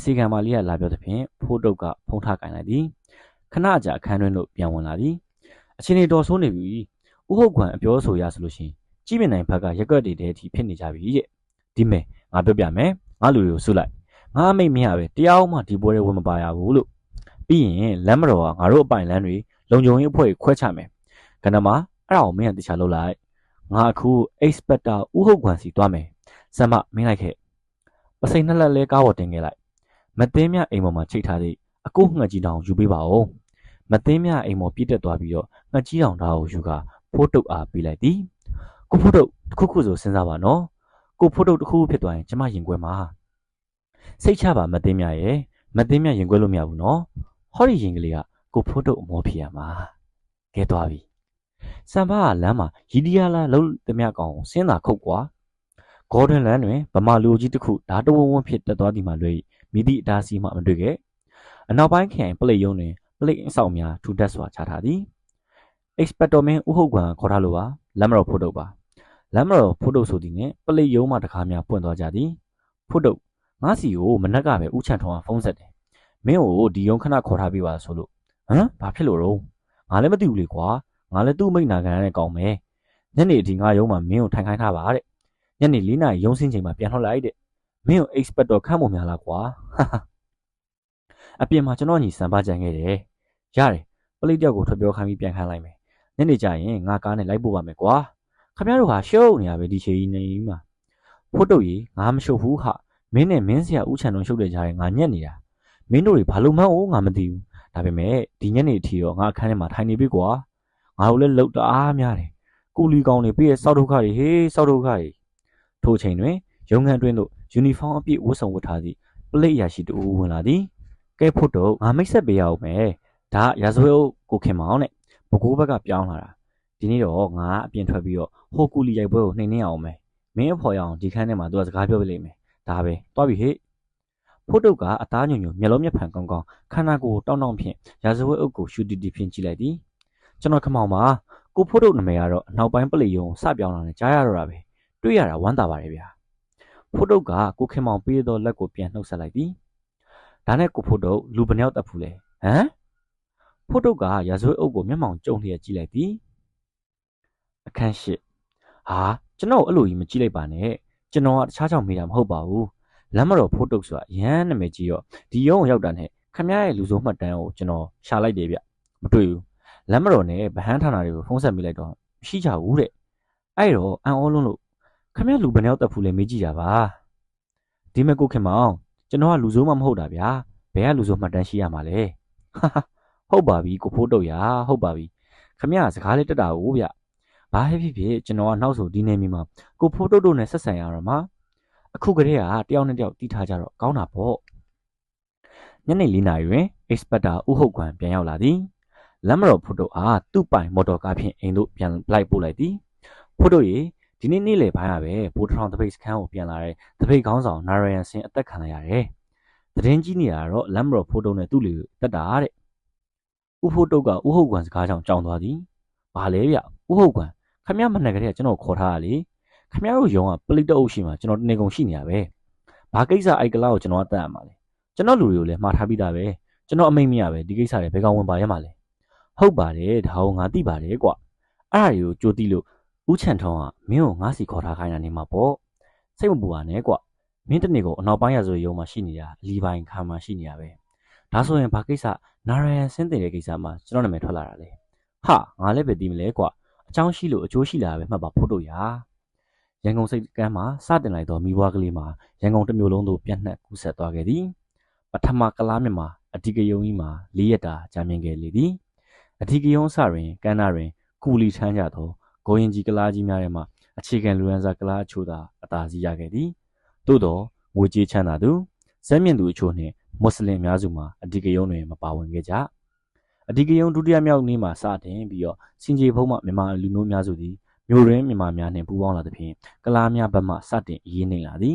စီကံမလေးကလာပြောတဲ့ဖြင့်ဖိုးတုတ်ကဖုံးထားကင်လိုက်သည်ခဏကြာအခန်းတွင်းတို့ပြန်ဝင်လာသည်အချင်းနေတော်ဆိုးနေပြီဥဟုတ်ကွမ်အပြောဆိုရဆိုလို့ရှိရင် ကြည့်မြင်နိုင်ဘက်ကရက်ွက်တွေတဲ့အထိဖြစ်နေကြပြီတဲ့ဒီမဲ့ငါပြောပြမယ်ငါလူတွေကိုဆုလိုက်ငါအမိတ်မရပဲတရားမှဒီပွဲတွေဝင်မပါရဘူးလို့ပြီးရင်လမ်းမတော်ကငါတို့အပိုင်လမ်းတွေလုံခြုံရေးအဖွဲ့ခွဲချမယ်ကဏ္ဍမှာအဲ့ဒါကိုမင်းကတခြားလုပ်လိုက်ငါအခု expector ဥဟုတ်ခွန်စီသွားမယ်စမ်းမမင်းလိုက်ခဲ့ပစိန်နှစ်လက်လဲကားပေါ်တင်ခဲ့လိုက်မသိမ်းမြအိမ်ပေါ်မှာချိတ်ထားသည့်အကုတ်ငှက်ကြီးတောင်ယူပေးပါဦးမသိမ်းမြအိမ်ပေါ်ပြည့်တက်သွားပြီးတော့ငှက်ကြီးတောင်သားကိုယူကဖိုးတုတ်အားပေးလိုက်သည်ကိုဖိုးတုတ်တစ်ခုခုဆိုစဉ်းစားပါနော်ကိုဖိုးတုတ်တစ်ခုဖြစ်သွားရင်ကျမရင်ခွဲမှာစိတ်ချပါမသိမ်းမြရဲ့မသိမ်းမြရင်ခွဲလို့မရဘူးနော်ဟောဒီရင်ကလေးကကိုဖိုးတုတ်အမောဖြစ်ရမှာကဲသွားပြီစံပါကလမ်းမှာရီဒီယာလာလုံးသမျှကောင်ဆင်းသာခုတ်ကွာဂေါ်ဒန်လန်တွင်ဗမာလူကြီးတစ်ခုဓာတဝဝန်းဖြစ်တက်သွားသည်မှလွယ်မိသည့်အတားစီမှမတွေ့ခဲ့အနောက်ပိုင်းခရိုင်ပလိတ်ယုံတွင်ပလိတ်အဆောင်များထူထပ်စွာချထားသည် expector မင်းဥဟုတ်ကွန်ခေါ်ထားလို့ပါလမ်းမတော်ဖို့တုတ်ပါလမ်းမတော်ဖို့တုတ်ဆိုသည်နှင့်ပလိတ်ယုံမှတကားများပွင့်သွားကြသည်ဖို့တုတ်ငါစီကိုမနက်ကပဲဥချန်ထောင်းဖုန်းဆက်တယ်မင်းကိုဒီယုံခဏခေါ်ထားပေးပါဆိုလို့ဟမ်ဘာဖြစ်လို့တော့ငါလည်းမသိဘူးလေကွာငါလည်းသူ့မိတ်နာခံရတဲ့ကောင်ပဲညနေဒီငါယုံမှာမင်းကိုထိုင်ခိုင်းထားပါတဲ့ညနေ4နာရီရုံးစင်းချိန်မှာပြန်ထွက်လိုက်တဲ့မင်းကို expector ခန့်ဖို့များလားကွာအပြင်မှာကျွန်တော်ညီစံပါကြံခဲ့တယ်ရတယ်ပလိတ်တောက်ကိုထွက်ပြောခိုင်းပြီးပြန်ခိုင်းလိုက်မယ်ညနေကျရင်ငါကားနဲ့လိုက်ပို့ပါမယ်ကွာခင်ဗျားတို့ဟာရှုပ်နေရပဲဒီချိန်နေမှာဖို့တုတ်ကြီးငါမရှုပ်ဘူးဟာမင်းနဲ့မင်းဆရာဦးချန်တော်ရှုပ်တဲ့ကြားရင်ငါညက်နေတာမင်းတို့တွေဘာလို့မှန်း哦ငါမသိဘူးဒါပေမဲ့ဒီညနေအထိတော့ငါအခန်းထဲမှာထိုင်နေပြီကွာငါတို့လည်းလှုပ်တအားများတယ်ကူလီကောင်တွေပြီးရဲ့စောက်ဒုက္ခတွေဟေးစောက်ဒုက္ခတွေထိုအချိန်တွင်ရုံငန်းတွင်သို့ယူနီဖောင်းအပြည့်ဝတ်ဆောင်ဝတ်ထားသည့်ပလိတ်ရရှိတူဝင်လာသည်ကဲဖို့တော့ငါမိတ်ဆက်ပေးရအောင်မယ်ဒါရာဇဝဲကိုခင်မောင်နဲ့ဘကိုးဘက်ကပြောင်းလာတာဒီနေ့တော့ငါအပြင်ထွက်ပြီးတော့ဟိုကူလီရိုက်ပွဲကိုနှိမ်နှင်းအောင်မယ်မင်းအဖော်ရအောင်ဒီခန်းထဲမှာသူကစကားပြောပြလိမ့်မယ်ဒါပဲတွားပြီဟေ့ဖို့တုတ်ကအသားညွညွမျက်လုံးမျက်ဖန်ကောင်းကောင်းခန္ဓာကိုယ်တောင်းတောင်းဖြင့်ရာဇဝဲအုပ်ကိုရှူတီတီဖြင့်ကြည့်လိုက်သည်ကျွန်တော်ခမောင်ပါကိုဖို့တုတ်နာမည်ကတော့အနောက်ပိုင်းပလိယုံစပြောင်းလာတယ်ကြားရတော့တာပဲတွေ့ရတာဝမ်းသာပါတယ်ဗျာဖို့တုတ်ကကိုခင်မောင်ပေးသောလက်ကိုပြန်နှုတ်ဆက်လိုက်သည်ဒါနဲ့ကိုဖို့တုတ်လူဘယ်နှယောက်တက်ဖူးလဲဟမ်ဖို့တုတ်ကရာဇဝဲအုပ်ကိုမျက်မှောင်ကျုံလျက်ကြည့်လိုက်သည်အခန်းရှိဟာကျွန်တော်အဲ့လိုကြီးမကြည့်လိုက်ပါနဲ့ကျွန်တော်ကတခြားကြောင့်မေးတာမဟုတ်ပါဘူးလမ်းမတော်ဖို့တုတ်ဆိုတာရမ်းနာမည်ကြီးရောဒီရုံကိုရောက်တာနဲ့ခမရရဲ့လူစိုးမှတ်တမ်းကိုကျွန်တော်ရှာလိုက်တယ်ဗျမတွေ့ဘူးလမ်းမတော်နဲ့ဗဟန်းဌာနတွေကိုဖုန်းဆက်မိလိုက်တော့မရှိကြဘူးတဲ့အဲ့တော့အန်အောလုံးလို့ခမရလူဘယ်နှယောက်တက်ဖူးလဲမေးကြည့်တာပါဒီမဲ့ကိုခင်မောင်ကျွန်တော်ကလူစိုးမှမဟုတ်တာဗျာဘယ်ကလူစိုးမှတ်တမ်းရှိရမှာလဲဟုတ်ပါပြီကိုဖိုးတုတ်ရဟုတ်ပါပြီခမရစကားလေးတက်တာကိုဗျဘာဖြစ်ဖြစ်ကျွန်တော်ကနောက်ဆိုဒီနေမီမှာကိုဖိုးတုတ်တို့နဲ့ဆက်ဆံရတော့မှာအခုကလေးကတယောက်နဲ့တယောက်တီးထားကြတော့ကောင်းတာပေါ့ညနေ4နာရီတွင် expector ဥဟုတ်ခွန်ပြန်ရောက်လာသည်လမ်းမတော်ဖို့တုတ်အားသူ့ပိုင်မော်တော်ကားဖြင့်အိမ်သို့ပြန်လိုက်ပို့လိုက်သည်ဖို့တုတ်ရေဒီနေ့နေ့လယ်ပိုင်းကပဲဘိုးထောင်တပိတ်စခန်းကိုပြန်လာတဲ့တပိတ်ခေါင်းဆောင်နာရယန်စင်အသက်ခံလိုက်ရတယ်သတင်းကြီးနေတာတော့လမ်းမတော်ဖို့တုတ်နဲ့သူ့လူတက်တာတဲ့ဥဖို့တုတ်ကဥဟုတ်ခွန်စကားကြောင့်ကြောင်သွားသည်ဘာလဲဗျဥဟုတ်ခွန်ခမရမနှက်ကလေးကကျွန်တော်ခေါ်ထားရလေခမရတို့ယုံကပလိတ်တုတ်ရှိမှကျွန်တော်တနေကုန်ရှိနေရပဲဘာကိစ္စအိုက်ကလာကိုကျွန်တော်အသက်ရမှာလဲကျွန်တော်လူတွေကိုလည်းမှားထားပြီးသားပဲကျွန်တော်အမိတ်မရပဲဒီကိစ္စတွေဘယ်ကောင်ဝင်ပါရမှာလဲဟုတ်ပါတယ်ဒါကိုငါသိပါတယ်ကွအဲ့ဒါတွေကိုကြိုးတိလို့ဦးချန်ထောင်းကမင်းကိုငါစီခေါ်ထားခိုင်းတာနေမှာပေါ့စိတ်မပူပါနဲ့ကွမင်းတနေ့ကအနောက်ပိုင်းရဆိုရုံမှာရှိနေတာအလီပိုင်းခါမှာရှိနေရပဲဒါဆိုရင်ဘာကိစ္စနာရယန်ဆင်းတဲ့ကိစ္စမှာကျွန်တော်နာမည်ထွက်လာတာလေဟာငါလည်းပဲသိမလဲကွအကြောင်းရှိလို့အကျိုးရှိလာပဲမှတ်ပါဖို့တို့ရရန်ကုန်စိတ်ကမ်းမှာစတင်လိုက်တော့မိဘကလေးမှာရန်ကုန်တစ်မျိုးလုံးသို့ပြန့်နှံ့ကူးဆက်သွားခဲ့သည်ပထမကလားမြမှာအဓိကယုံကြီးမှာ၄ရက်တာကြာမြင့်ခဲ့လေသည်အဓိကယုံစတွင်ကမ်းနာတွင်ကူလီထမ်းကြသောဂိုရင်ကြီးကလားကြီးများထဲမှအခြေခံလူရန်စာကလားအချို့သာအသာစီးရခဲ့သည်သို့သောငွေကြေးချမ်းသာသူဇက်မြင့်သူအချို့နှင့်မွတ်စလင်များစုမှာအဓိကယုံတွင်မပါဝင်ခဲ့ကြအဓိကယုံဒုတိယမြောက်နေ့မှာစတင်ပြီးတော့စင်ကြေဖုံးမှမြန်မာလူမျိုးများစုသည်မြို့ရင်းမြန်မာများနှင့်ပူးပေါင်းလာသဖြင့်ကလားများဘက်မှစတင်အေးနှိမ့်လာသည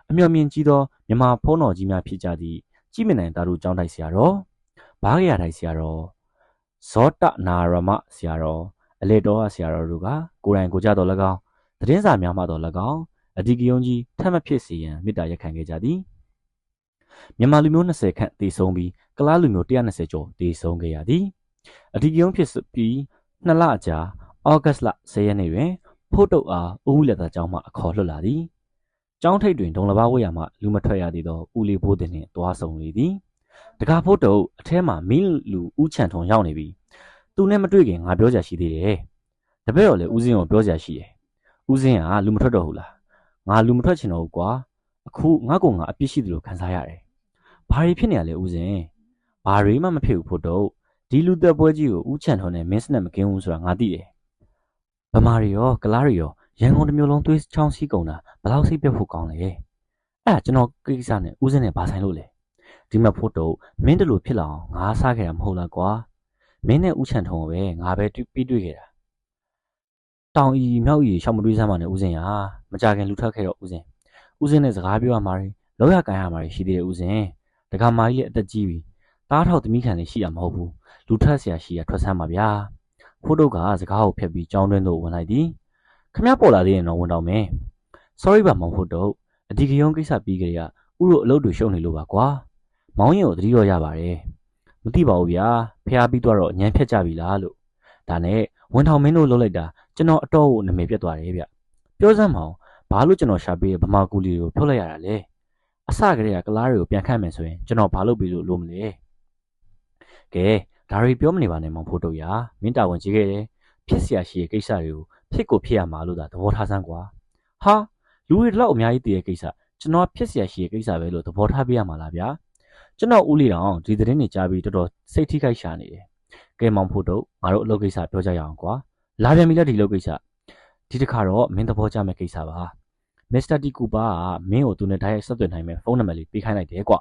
်အမျှော်မြင်ကြီးသောမြန်မာဖုံးတော်ကြီးများဖြစ်ကြသည့်ကြည်မြင်နိုင်သားတို့ကျောင်းတိုက်ဆရာတော်ဘားကရတိုက်ဆရာတော်ဇောတနာရမဆရာတော်အလေတော်ဆရာတော်တို့ကကိုယ်တိုင်ကိုကြတော်၎င်းသတင်းစာများမှတော်၎င်းအဓိကယုံကြီးထပ်မဖြစ်စေရန်မေတ္တာရက်ခံခဲ့ကြသည်မြန်မာလူမျိုး20ခန့်တည်ဆုံးပြီးကလားလူမျိုး120ကျော်တည်ဆုံးခဲ့ရသည်အဓိကယုံဖြစ်ပြီး2လအကြာဩဂတ်လ10ရက်နေ့တွင်ဖ ဖို့တုတ်အားဦးဝိလက်သာကျောင်းမှအခေါ်လွတ်လာသည်ကျောင်းထိပ်တွင်ဒုံလဘာဝတ်ရမှလူမထွက်ရသေးသောဦးလေးဘိုးတင်နှင့်တွားဆုံလေသည်တကားဖို့တုတ်အထဲမှမင်းလူဦးချန်ထုံရောက်နေပြီသူနဲ့မတွေ့ခင်ငါပြောကြရှိသေးတယ်တပည့်တော်လည်းဦးစင်းကိုပြောကြရှိတယ်ဦးစင်းကလူမထွက်တော့ဘူးလားငါလူမထွက်ချင်တော့ဘူးကွာအခုငါ့ကိုငါအပြစ်ရှိသလိုခံစားရတယ်ဘာတွေဖြစ်နေရလဲဦးစင်းဘာတွေမှမဖြစ်ဘူးဖို့တုတ်ဒီလူသက်ပွဲကြီးကိုဦးချန်ထုံနဲ့မင်းစနက်မကင်းဘူးဆိုတာငါသိတယ်ဗမာတွေရောကလားတွေရောရန်ကုန်တစ်မျိုးလုံးသွေးချောင်းစီးကုန်တာဘယ်လောက်စိတ်ပြတ်ဖို့ကောင်းလဲအဲ့ဒါကျွန်တော်ကိစ္စနဲ့ဦးစင်းနဲ့ဘာဆိုင်လို့လဲဒီမှာဖို့တုတ်မင်းတို့လိုဖြစ်လာအောင်ငါစားခဲ့တာမဟုတ်လားကွာမင်းနဲ့ဦးချန်ထုံကိုပဲငါပဲပြီးတွေ့ခဲ့တာတောင်ဤမြောက်ဤရှောက်မတွေးစမ်းပါနဲ့ဦးစင်းဟာမကြခင်လူထွက်ခဲ့တော့ဦးစင်းနဲ့စကားပြောရမှာလောက်ရကန်ရမှာရှိသေးတယ်ဦးစင်းတက္ကမကြီးလည်းအသက်ကြီးပြီတားထောက်သမီးခံလည်းရှိရမဟုတ်ဘူးလူထွက်เสียရှိရထွက်ဆမ်းပါဗျာဖို့တုတ်ကစကားကိုဖျက်ပြီးကြောင်းတွင်းသို့ဝင်လိုက်သည်ခမရပေါ်လာသေးရင်တော့ဝင်တော့မယ် sorry ပါမောင်ဖို့တုတ်အဒီကယုံကိစ္စပြီးကြရဥတို့အလုပ်တွေရှုံနေလို့ပါကွာမောင်ရင်ကိုတတိတော်ရပါတယ်မသိပါဘူးဗျာဖះပြီးတော့ညံဖြတ်ကြပြီလားလို့ဒါနဲ့ဝန်ထောင်မင်းတို့လှုပ်လိုက်တာကျွန်တော်အတော့ကိုနမေပြတ်သွားတယ်ဗျပြောစမ်းမအောင်ဘာလို့ကျွန်တော်ရှာပေးဗမာကူလီကိုဖြုတ်လိုက်ရတာလဲအစကတည်းကကလားတွေကိုပြန်ခတ်မယ်ဆိုရင်ကျွန်တော်ဘာလုပ်ပြီးလို့မလဲကဲဒါတွေပြောမနေပါနဲ့မောင်ဖို့တုတ်ရမင်းတာဝန်ကြီးခဲ့တယ်ဖြစ်เสียရှိရဲ့ကိစ္စတွေကိုဖြစ်ရမှာလို့သာသဘောထားစမ်းကွာဟာလူတွေတော့အများကြီးတည်ရဲ့ကိစ္စကျွန်တော်ဖြစ်เสียရှိရဲ့ကိစ္စပဲလို့သဘောထားပြရမှာလားဗျာကျွန်တော်ဦးလေးတောင်ဒီသတင်းတွေကြားပြီးတော်တော်စိတ်ထိခိုက်ရှာနေတယ်ကဲမောင်ဖို့တုတ်ငါတို့အလုပ်ကိစ္စပြောကြရအောင်ကွာလာပြန်ပြီလားဒီလုပ်ကိစ္စဒီတစ်ခါတော့မင်းသဘောကျမဲ့ကိစ္စပါမစ္စတာတီကူပါကမင်းကိုသူနဲ့ဓာတ်ရိုက်ဆက်သွယ်နိုင်မဲ့ဖုန်းနံပါတ်လေးပေးခိုင်းလိုက်တယ်ကွ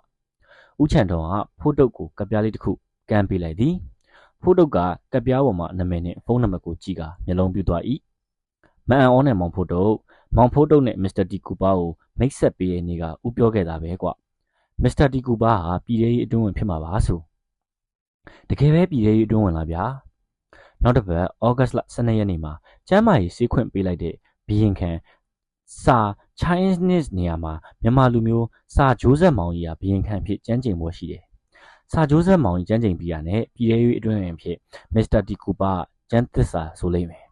ဦးချန်တော်ကဖို့တုတ်ကိုကပ်ပြားလေးတစ်ခုကမ်းပေးလိုက်သည်ဖို့တုတ်ကကပ်ပြားပေါ်မှာနာမည်နဲ့ဖုန်းနံပါတ်ကိုကြည့်ကမျက်လုံးပြူသွား၏မအန်အောနဲ့မောင်ဖို့တုတ်နဲ့မစ္စတာတီကူပါကိုမိတ်ဆက်ပေးတဲ့နေ့ကဦးပြောခဲ့တာပဲကွမစ္စတာတီကူပါဟာပြည်ရေးအတွင်းဝင်ဖြစ်မှာပါဆိုတကယ်ပဲပြည်ရေးအတွင်းဝင်လာဗျာနောက်တစ်ပတ်ဩဂတ်လ12ရက်နေ့မှာကျမ်းမာရေးဆေးခွင့်ပေးလိုက်တဲ့ဘီရင်ခံစာ Chinese နေရာမှာမြန်မာလူမျိုးစာဂျိုးဆက်မောင်ကြီးကဘီရင်ခံဖြစ်ကျန်းကျင်ပွဲရှိတယ်စာဂျိုးဆက်မောင်ကြီးကျန်းကျင်ပြီးရနဲ့ပြည်ရေးအတွင်းဝင်ဖြစ်မစ္စတာတီကူပါကျန်းသစ္စာဆိုလိမ့်မယ်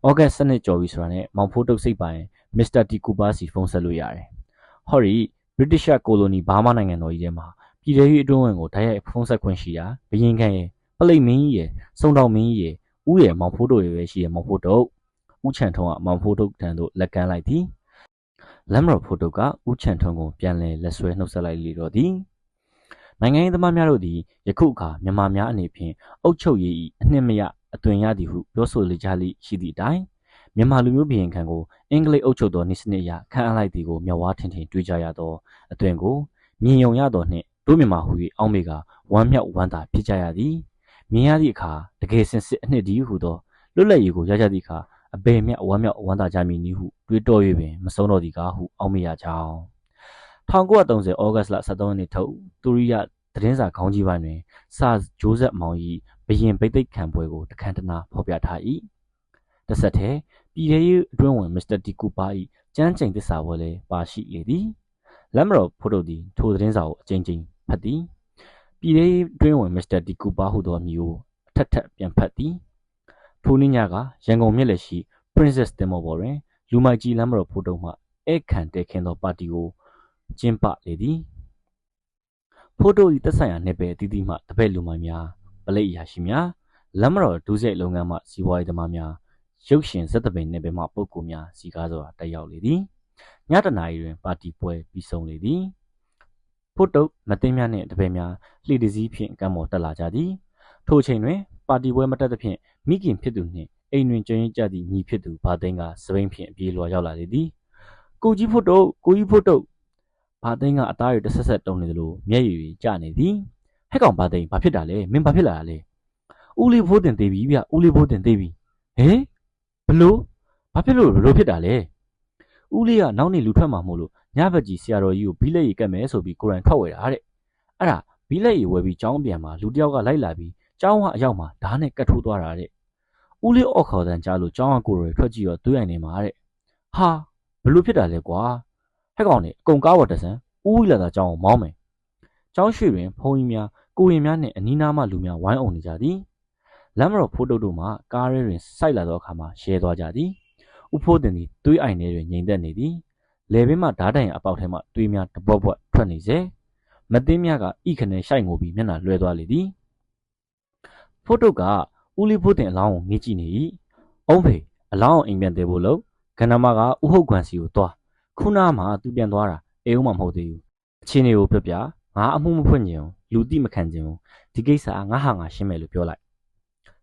ဩဂတ်12ကျော်ပြီဆိုတာနဲ့မောင်ဖိုးတုတ်စိတ်ပိုင်မစ္စတာတီကူပါစီဖုန်းဆက်လို့ရတယ်ဟော်ရီဗြိတိရှ်ကိုလိုနီဘာမာနိုင်ငံတော်ကြီးထဲမှာပြည်ထောင်စုအတွင်းဝင်ကိုဓာတ်ရိုက်ဖုန်းဆက်ခွင့်ရှိတာဘရင်ခံရဲ့ပလိတ်မင်းကြီးရဲ့စုံတော်မင်းကြီးရဲ့ဦးရဲ့မောင်ဖိုးတုတ်ရဲ့ပဲရှိရဲ့မောင်ဖိုးတုတ်ဦးချန်ထုံးကမောင်ဖိုးတုတ်ထံသို့လက်ကမ်းလိုက်သည်လက်မတော်ဖိုးတုတ်ကဦးချန်ထုံးကိုပြန်လည်လက်ဆွဲနှုတ်ဆက်လိုက်လေတော့သည်နိုင်ငံရေးသမားများတို့သည်ယခုအခါမြန်မာများအနေဖြင့်အုပ်ချုပ်ရေး၏အနှစ်မရအသွင်ရသည်ဟုပြောဆိုလေကြလိရှိသည့်အတိုင်းမြန်မာလူမျိုးဘရင်ခံကိုအင်္ဂလိပ်အုပ်ချုပ်သောနေ့စနစ်အရခန့်အပ်လိုက်သည်ကိုမျက်ဝါးထင်ထင်တွေ့ကြရသောအသွင်ကိုမြင်ယုံရသောနှင့်တို့မြန်မာဟူ၍အောင်းမေကဝမ်းမြောက်ဝမ်းသာဖြစ်ကြရသည်မြင်ရသည့်အခါတကယ်စင်စစ်အနှစ်ဒီဟုသောလွတ်လပ်ရေးကိုရကြသည့်အခါအဘယ်မျှဝမ်းမြောက်ဝမ်းသာကြမည်နည်းဟုတွေးတော၍ပင်မဆုံးတော့သည်ကားဟုအောင်းမေရကြောင်း1930ဩဂတ်လ23ရက်နေ့ထုတ်တူရိယသတင်းစာခေါင်းကြီးပိုင်းတွင်စာဂျိုးဆက်မောင်၏ဘရင်ဗိသိက်ခံပွဲကိုတခမ်းတနာဖော်ပြထား၏တစ်ဆက်တည်းပြည်ထောင်စုအတွင်းဝင်မစ္စတာတီကူပါ၏ကျမ်းကျိန်သစ္စာပွဲလည်းပါရှိလေသည်လက်မတော်ဖိုးတုတ်သည်ထိုသတင်းစာကိုအကြိမ်ကြိမ်ဖတ်သည်ပြည်ထောင်စုအတွင်းဝင်မစ္စတာတီကူပါဟုသောအမည်ကိုအထက်ထပ်ပြန်ဖတ်သည်ထိုနေ့ညကရန်ကုန်မြို့လယ်ရှိ Princess တင်မော်ပေါ်တွင်လူမိုက်ကြီးလက်မတော်ဖိုးတုတ်မှဧည့်ခံတဲခင်းသောပါတီကိုကျင်းပလေသည်ဖိုးတုတ်၏သက်ဆိုင်ရာနယ်ပယ်အသီးသီးမှတပည့်လူမိုက်များပလိတ်အရာရှိများလက်မတော်ဒုစရိုက်လုပ်ငန်းမှစီးပွားရေးသမားများရုပ်ရှင်ဇက်သပင်နယ်ပယ်မှပုဂ္ဂိုလ်များစီကားစွာတက်ရောက်လေသည်ညတနာရီတွင်ပါတီပွဲပြီးဆုံးလေသည်ဖိုးတုတ်မသိမ်းများနှင့်တပည့်များလှေတစည်းဖြင့်ကမ်းပေါ်တက်လာကြသည်ထိုချိန်တွင်ပါတီပွဲမတက်သဖြင့်မိခင်ဖြစ်သူနှင့်အိမ်တွင်ကြွရင်ကြသည့်ညီဖြစ်သူဘာသိန်းကစပိန်ဖြင့်အပြေးလွှာရောက်လာလေသည်ကိုကြီးဖိုးတုတ်ဘာသိန်းကအသားရတဆက်ဆက်တုံနေသလိုမျက်ရည်ကျနေသည်ဟဲ့ကောင်ဘာသိန်းဘာဖြစ်တာလဲမင်းဘာဖြစ်လာတာလဲဦးလေးဖိုးတင်သေးပြီဗျဦးလေးဖိုးတင်သေးပြီဟဲဘလို့ဘာဖြစ်လို့ဖြစ်တာလဲဦးလေးကနောက်နေ့လူထွက်မှာမို့လို့ညဘက်ကြီးဆရာတော်ကြီးကိုဘီလက်ရည်ကတ်မယ်ဆိုပြီးကိုရန်ထွက်ဝယ်တာတဲ့အဲ့ဒါဘီလက်ရည်ဝယ်ပြီးကျောင်းပြန်မှာလူတယောက်ကလိုက်လာပြီးကျောင်းကအရောက်မှာဓာတ်နဲ့ကတ်ထိုးသွားတာတဲ့ဦးလေးအော်ခေါ်တန်းကြားလို့ကျောင်းကကိုရယ်ထွက်ကြည့်တော့သွေးအိမ်နေမှာတဲ့ဟာဘလို့ဖြစ်တာလဲကွာဟဲ့ကောင်နေအကုန်ကားပေါ်တက်စမ်းဦးဝိလာသာကျောင်းကိုမောင်းမယ်ကျောင်းရွှေတွင်ဖုန်းကြီးများကိုရင်များနှင့်အနီးနားမှလူများဝိုင်းအောင်နေကြသည်လက်မတော်ဖိုးတုတ်တို့မှကားရဲတွင်စိုက်လာသောအခါမှာရဲသွားကြသည် ဥဖိုးတင်သည်တွေးအိုင်နေတွင်ငြိမ်သက်နေသည်လေပင်မှဓာတ်တိုင်အပေါက်ထဲမှတွေးများတပွက်ပွက်ထွက်နေစေမသိမြကဤခနဲ့ရှိုက်ငိုပြီးမျက်နှာလွှဲသွားလေသည်ဖိုးတုတ်ကဦးလေးဖိုးတင်အလောင်းကိုငေးကြည့်နေ၏အုံးဖေအလောင်းအိမ်ပြန်သေးဖို့လို့ကန္နမကဥဟုတ်ကွမ်စီကိုသွားခုနမှသူပြန်သွားတာအေးဦးမှမဟုတ်သေးဘူးအချင်းတွေကိုပြပြငါအမှုမဖွင့်ခြင်းလူတိမခံခြင်းဒီကိစ္စငါဟာငါရှင်းမယ်လို့ပြောလိုက်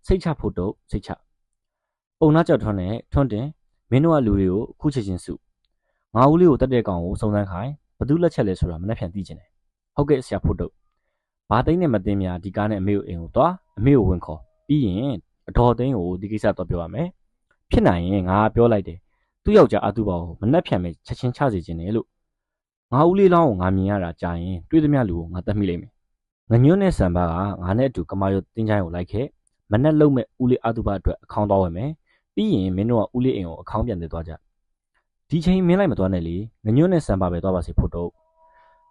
စိတ်ချဖို့တော့စိတ်ချပုံနာကြောက်ထွန်းနဲ့ထွန်းတင်မင်းတို့ကလူတွေကိုခုချက်ချင်းစုငါဦးလေးကိုတက်တဲ့ကောင်ကိုစုံစမ်းခိုင်းဘသူလက်ချက်လဲဆိုတာမနှက်ဖြန်သိချင်တယ်ဟုတ်ကဲ့ဆရာဖို့တော့ဘာသိန်းနဲ့မသိများဒီကားနဲ့အမေကိုအိမ်ကိုသွားအမေကိုဝင်ခေါ်ပြီးရင်အတော်သိန်းကိုဒီကိစ္စတော့ပြောရမယ်ဖြစ်နိုင်ရင်ငါပြောလိုက်တယ်သူ့ယောက်ျားအတူပါကိုမနှက်ဖြန်ပဲချက်ချင်းချစေခြင်းနဲ့လို့ငါဦးလေးလောင်းကိုငါမြင်ရတာကြာရင်တွေးသမျှလူကိုငါတတ်မိလိမ့်မယ်ငညွန်းနဲ့ဆံပါကငါနဲ့အတူကမာရုတ်တင်းချိုင်းကိုလိုက်ခဲ့မနှက်လုံးမဲ့ဦးလေးအတူပါအတွက်အခေါင်းသွားဝင်မယ်ပြီးရင်မင်းတို့ကဦးလေးအိမ်ကိုအခေါင်းပြန်တက်သွားကြဒီချိန်မင်းလိုက်မသွားနဲ့လေငညွန်းနဲ့ဆံပါပဲသွားပါစေဖို့တော